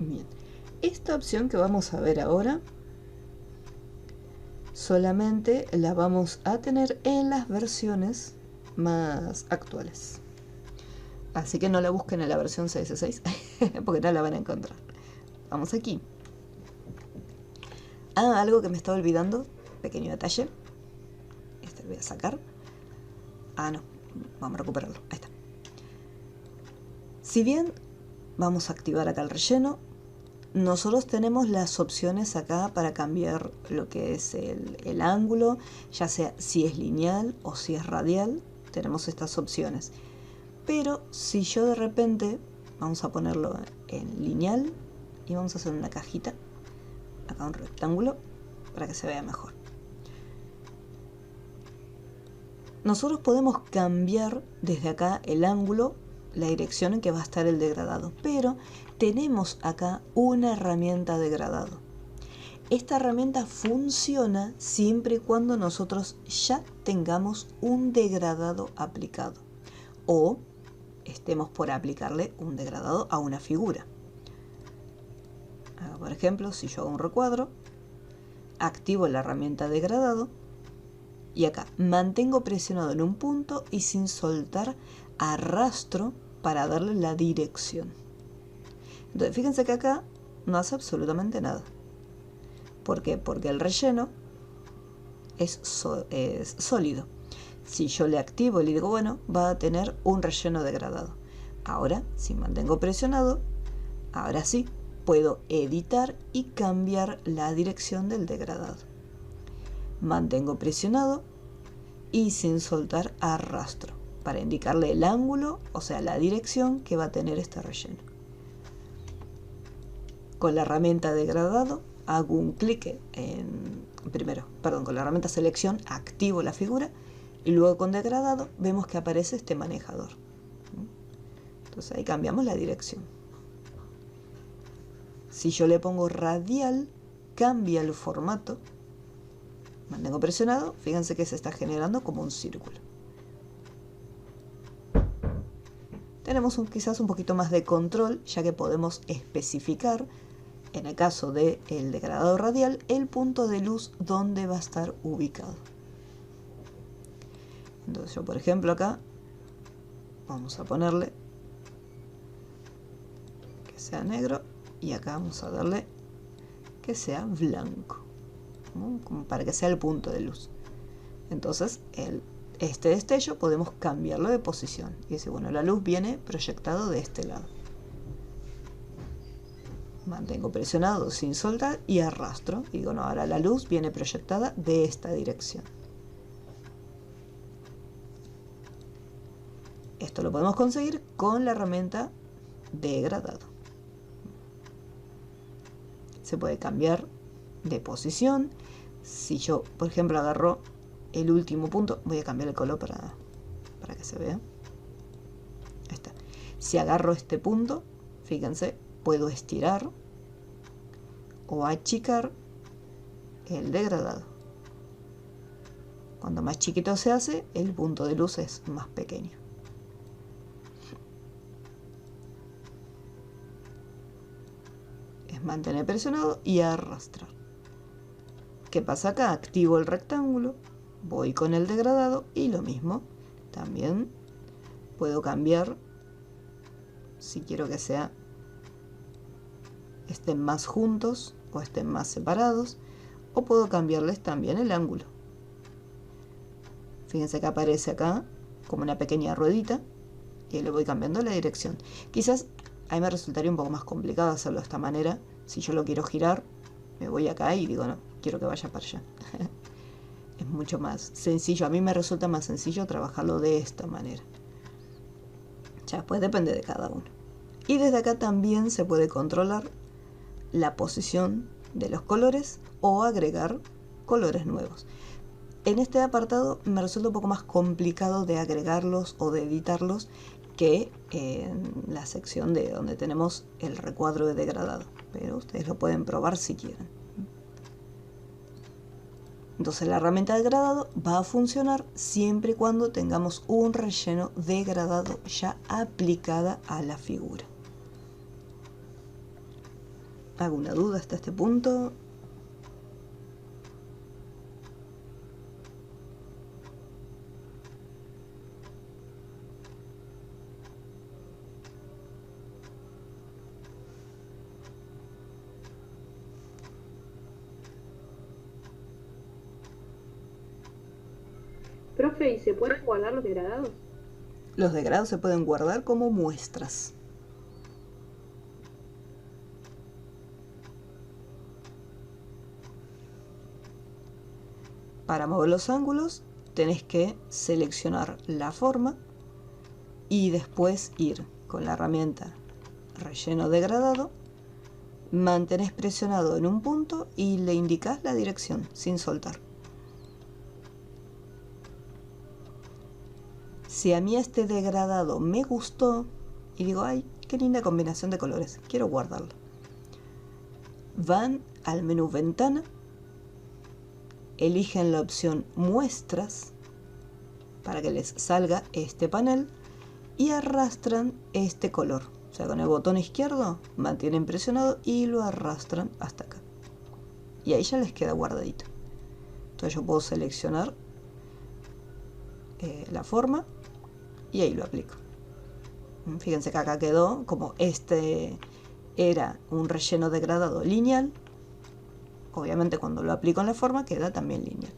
Bien, esta opción que vamos a ver ahora solamente la vamos a tener en las versiones más actuales. Así que no la busquen en la versión CS6 porque no la van a encontrar. Vamos aquí. Algo que me estaba olvidando, pequeño detalle. Este lo voy a sacar. No, vamos a recuperarlo. Ahí está. Si bien vamos a activar acá el relleno, nosotros tenemos las opciones acá para cambiar lo que es el ángulo, ya sea si es lineal o si es radial. Tenemos estas opciones. Pero si yo de repente, vamos a ponerlo en lineal y vamos a hacer una cajita, acá un rectángulo, para que se vea mejor. Nosotros podemos cambiar desde acá el ángulo, la dirección en que va a estar el degradado, pero tenemos acá una herramienta degradado. Esta herramienta funciona siempre y cuando nosotros ya tengamos un degradado aplicado o estemos por aplicarle un degradado a una figura. Por ejemplo, si yo hago un recuadro, activo la herramienta degradado y acá mantengo presionado en un punto y sin soltar arrastro para darle la dirección. Entonces fíjense que acá no hace absolutamente nada. ¿Por qué? Porque el relleno es sólido. Si yo le activo y le digo, bueno, va a tener un relleno degradado. Ahora, si mantengo presionado, ahora sí, puedo editar y cambiar la dirección del degradado. Mantengo presionado y sin soltar arrastro para indicarle el ángulo, o sea, la dirección que va a tener este relleno. Con la herramienta degradado hago un clic con la herramienta selección activo la figura y luego con degradado vemos que aparece este manejador. Entonces ahí cambiamos la dirección. Si yo le pongo radial, cambia el formato. Mantengo presionado, fíjense que se está generando como un círculo. Tenemos quizás un poquito más de control, ya que podemos especificar, en el caso del degradado radial, el punto de luz donde va a estar ubicado. Entonces yo, por ejemplo, acá vamos a ponerle que sea negro y acá vamos a darle que sea blanco, ¿no? Como para que sea el punto de luz. Entonces este destello podemos cambiarlo de posición y decir, bueno, la luz viene proyectado de este lado. Mantengo presionado sin soltar y arrastro. Y digo, no, ahora la luz viene proyectada de esta dirección. Esto lo podemos conseguir con la herramienta degradado. Se puede cambiar de posición. Si yo, por ejemplo, agarro el último punto, voy a cambiar el color para que se vea. Ahí está. Si agarro este punto, fíjense, puedo estirar o achicar el degradado. Cuando más chiquito se hace, el punto de luz es más pequeño. Es mantener presionado y arrastrar. ¿Qué pasa acá? Activo el rectángulo, voy con el degradado y lo mismo. También puedo cambiar si quiero que estén más juntos o estén más separados, o puedo cambiarles también el ángulo. Fíjense que aparece acá como una pequeña ruedita y le voy cambiando la dirección. Quizás a mí me resultaría un poco más complicado hacerlo de esta manera. Si yo lo quiero girar, me voy acá y digo, no, quiero que vaya para allá. Es mucho más sencillo. A mí me resulta más sencillo trabajarlo de esta manera. Ya, pues depende de cada uno. Y desde acá también se puede controlar la posición de los colores o agregar colores nuevos. En este apartado me resulta un poco más complicado de agregarlos o de editarlos que en la sección de donde tenemos el recuadro de degradado, pero ustedes lo pueden probar si quieren. Entonces la herramienta de degradado va a funcionar siempre y cuando tengamos un relleno degradado ya aplicada a la figura. ¿Alguna duda hasta este punto? Profe, ¿y se pueden guardar los degradados? Los degradados se pueden guardar como muestras. Para mover los ángulos tenés que seleccionar la forma y después ir con la herramienta relleno degradado, mantenés presionado en un punto y le indicás la dirección sin soltar. Si a mí este degradado me gustó y digo, ay, qué linda combinación de colores, quiero guardarlo. Van al menú Ventana, eligen la opción Muestras para que les salga este panel y arrastran este color. O sea, con el botón izquierdo mantienen presionado y lo arrastran hasta acá. Y ahí ya les queda guardadito. Entonces yo puedo seleccionar la forma y ahí lo aplico. Fíjense que acá quedó como este era un relleno degradado lineal. Obviamente cuando lo aplico en la forma queda también lineal.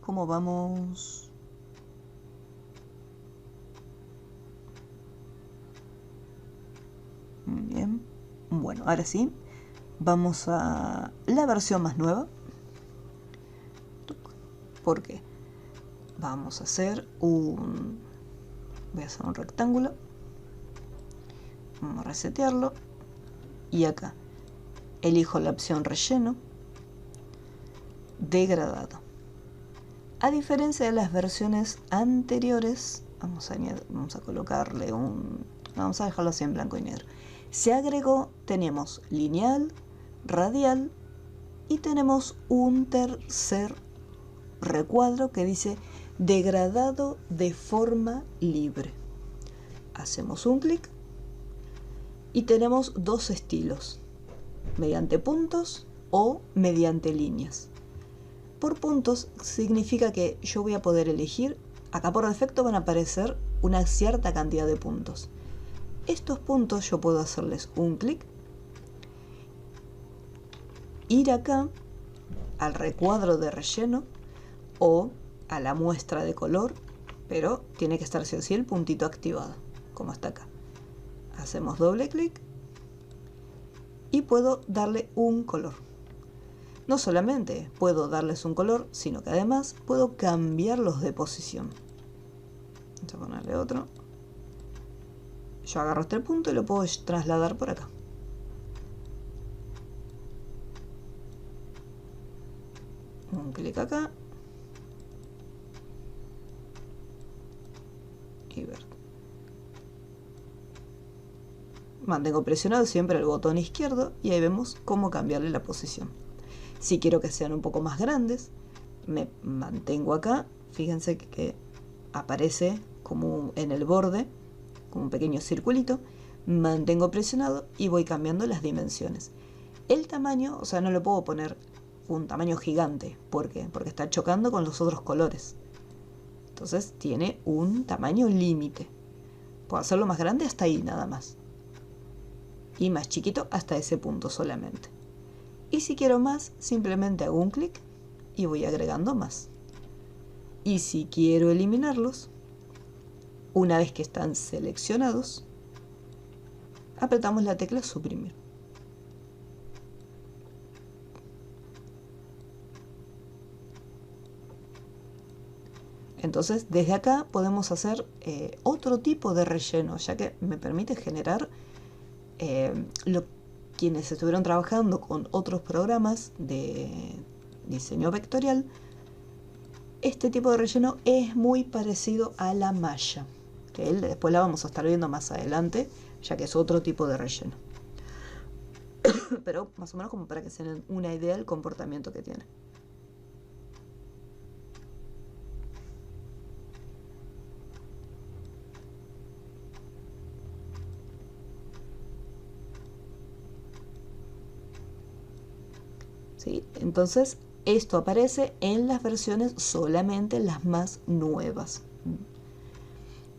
¿Cómo vamos? Bien. Bueno, ahora sí. Vamos a la versión más nueva. ¿Por qué? Vamos a hacer voy a hacer un rectángulo. Vamos a resetearlo. Y acá elijo la opción relleno degradado. A diferencia de las versiones anteriores, vamos a colocarle vamos a dejarlo así en blanco y negro. Se agregó, tenemos lineal, radial y tenemos un tercer recuadro que dice degradado de forma libre. Hacemos un clic y tenemos dos estilos, mediante puntos o mediante líneas. Por puntos significa que yo voy a poder elegir, acá por defecto van a aparecer una cierta cantidad de puntos. Estos puntos yo puedo hacerles un clic ir acá al recuadro de relleno o a la muestra de color, pero tiene que estar sí o sí el puntito activado, como está acá. Hacemos doble clic y puedo darle un color. No solamente puedo darles un color, sino que además puedo cambiarlos de posición. Vamos a ponerle otro. Yo agarro este punto y lo puedo trasladar por acá. Un clic acá. Y ver. Mantengo presionado siempre el botón izquierdo y ahí vemos cómo cambiarle la posición. Si quiero que sean un poco más grandes, me mantengo acá. Fíjense que aparece como en el borde, como un pequeño circulito. Mantengo presionado y voy cambiando las dimensiones. El tamaño, o sea, no lo puedo poner un tamaño gigante. ¿Por qué? Porque está chocando con los otros colores. Entonces tiene un tamaño límite. Puedo hacerlo más grande hasta ahí nada más. Y más chiquito hasta ese punto solamente. Y si quiero más, simplemente hago un clic y voy agregando más. Y si quiero eliminarlos, una vez que están seleccionados, apretamos la tecla suprimir. Entonces, desde acá podemos hacer otro tipo de relleno, ya que me permite generar quienes estuvieron trabajando con otros programas de diseño vectorial. Este tipo de relleno es muy parecido a la malla, que después la vamos a estar viendo más adelante, ya que es otro tipo de relleno. Pero más o menos como para que se den una idea del comportamiento que tiene. ¿Sí? Entonces, esto aparece en las versiones solamente las más nuevas.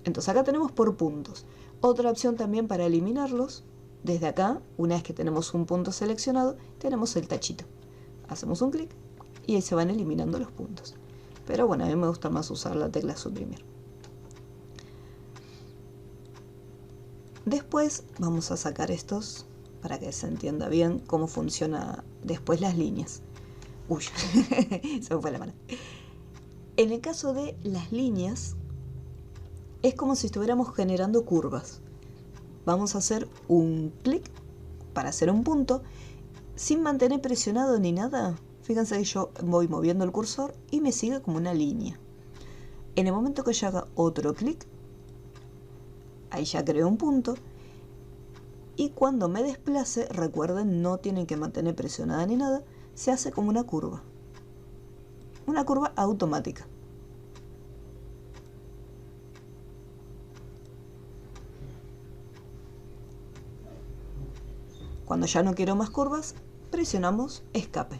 Entonces acá tenemos por puntos. Otra opción también para eliminarlos, desde acá, una vez que tenemos un punto seleccionado, tenemos el tachito. Hacemos un clic y ahí se van eliminando los puntos. Pero bueno, a mí me gusta más usar la tecla suprimir. Después vamos a sacar estos para que se entienda bien cómo funciona después las líneas. Uy, se me fue la mano. En el caso de las líneas, es como si estuviéramos generando curvas. Vamos a hacer un clic para hacer un punto, sin mantener presionado ni nada. Fíjense que yo voy moviendo el cursor y me sigue como una línea. En el momento que yo haga otro clic, ahí ya creo un punto. Y cuando me desplace, recuerden, no tienen que mantener presionada ni nada, se hace como una curva. Una curva automática. Cuando ya no quiero más curvas, presionamos escape.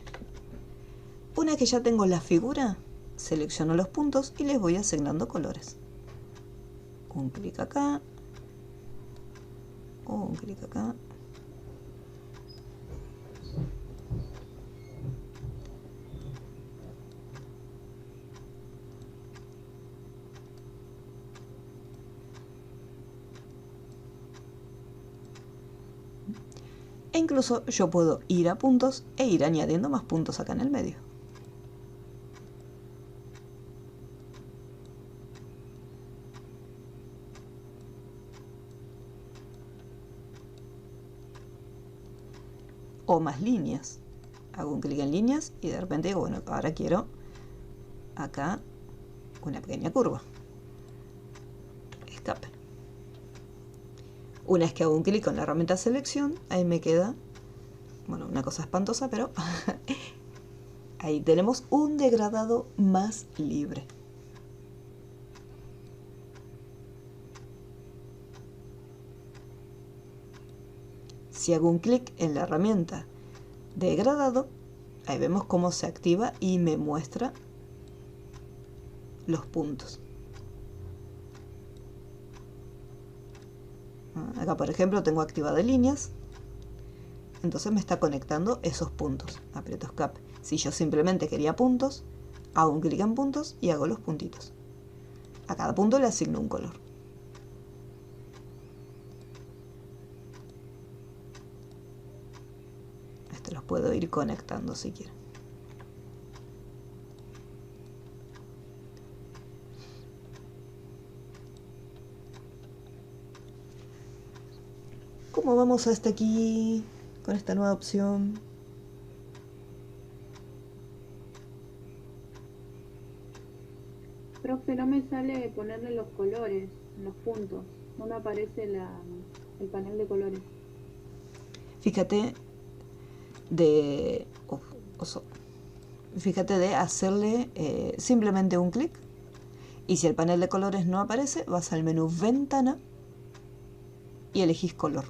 Una vez que ya tengo la figura, selecciono los puntos y les voy asignando colores. Un clic acá. Un clic acá. E incluso yo puedo ir a puntos e ir añadiendo más puntos acá en el medio. O más líneas. Hago un clic en líneas y de repente digo, bueno, ahora quiero acá una pequeña curva. Escape. Una vez que hago un clic con la herramienta selección, ahí me queda, bueno, una cosa espantosa, pero ahí tenemos un degradado más libre. Si hago un clic en la herramienta degradado, ahí vemos cómo se activa y me muestra los puntos. Acá, por ejemplo, tengo activada líneas. Entonces me está conectando esos puntos. Aprieto escape. Si yo simplemente quería puntos, hago un clic en puntos y hago los puntitos. A cada punto le asigno un color. Los puedo ir conectando si quiero. ¿Cómo vamos hasta aquí con esta nueva opción? Profe, no me sale ponerle los colores, los puntos. No me aparece el panel de colores. Fíjate fíjate de hacerle simplemente un clic, y si el panel de colores no aparece, vas al menú ventana y elegís color,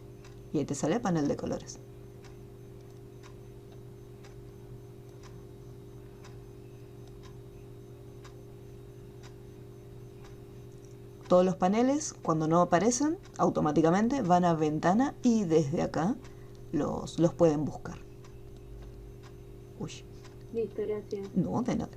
y ahí te sale el panel de colores. Todos los paneles, cuando no aparecen, automáticamente van a ventana y desde acá los pueden buscar. Uy. Listo, gracias. No, de nada.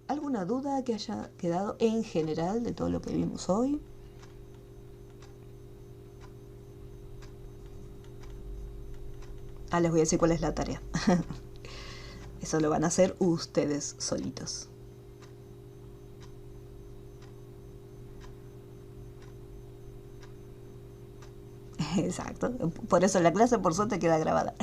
¿Alguna duda que haya quedado en general de todo lo que vimos hoy? Les voy a decir cuál es la tarea. Eso lo van a hacer ustedes solitos. Exacto. Por eso la clase, por suerte, queda grabada.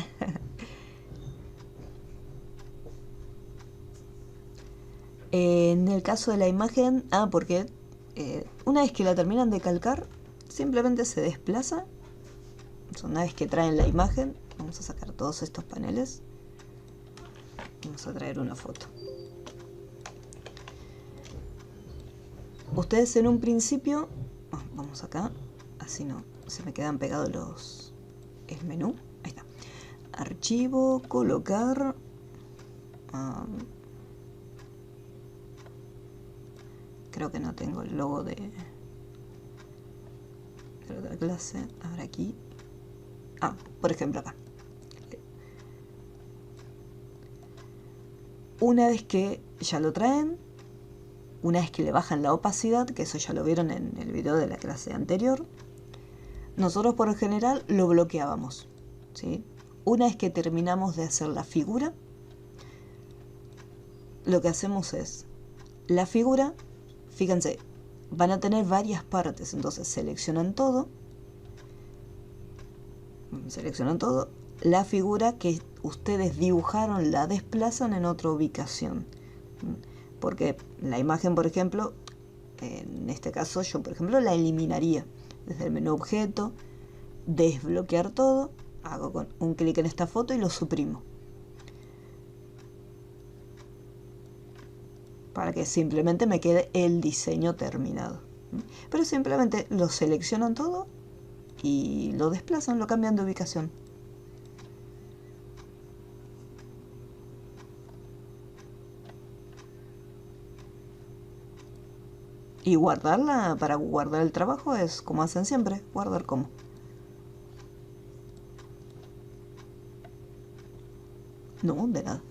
En el caso de la imagen, porque una vez que la terminan de calcar, simplemente se desplaza. Una vez que traen la imagen, vamos a sacar todos estos paneles. Vamos a traer una foto. Ustedes en un principio, vamos acá, así no se me quedan pegados el menú. Ahí está. Archivo, colocar. Creo que no tengo el logo de la clase. Ahora aquí. Por ejemplo acá. Una vez que ya lo traen, una vez que le bajan la opacidad, que eso ya lo vieron en el video de la clase anterior, nosotros por lo general lo bloqueábamos, ¿sí? Una vez que terminamos de hacer la figura, lo que hacemos es la figura, fíjense, van a tener varias partes, entonces seleccionan todo, la figura que ustedes dibujaron la desplazan en otra ubicación, porque la imagen, por ejemplo, en este caso yo por ejemplo la eliminaría desde el menú objeto, desbloquear todo, hago con un clic en esta foto y lo suprimo para que simplemente me quede el diseño terminado. Pero simplemente lo seleccionan todo y lo desplazan, lo cambian de ubicación. Y guardarla, para guardar el trabajo, es como hacen siempre, guardar como. No, de nada.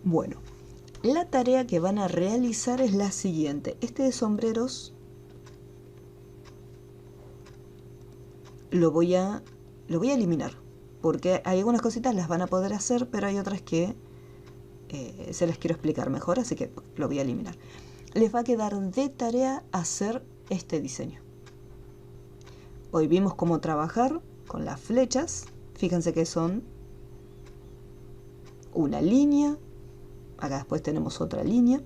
Bueno, la tarea que van a realizar es la siguiente. Este de sombreros lo voy a eliminar, porque hay algunas cositas las van a poder hacer, pero hay otras que se las quiero explicar mejor, así que lo voy a eliminar. Les va a quedar de tarea hacer este diseño. Hoy vimos cómo trabajar con las flechas. Fíjense que son una línea, acá después tenemos otra línea.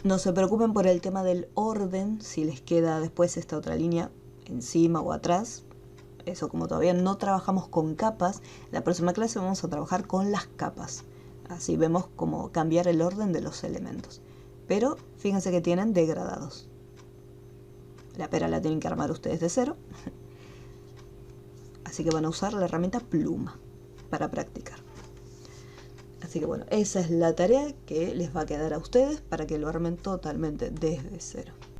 No se preocupen por el tema del orden, si les queda después esta otra línea encima o atrás, eso, como todavía no trabajamos con capas, la próxima clase vamos a trabajar con las capas. Así vemos cómo cambiar el orden de los elementos. Pero fíjense que tienen degradados. La pera la tienen que armar ustedes de cero. Así que van a usar la herramienta pluma para practicar. Así que bueno, esa es la tarea que les va a quedar a ustedes para que lo armen totalmente desde cero.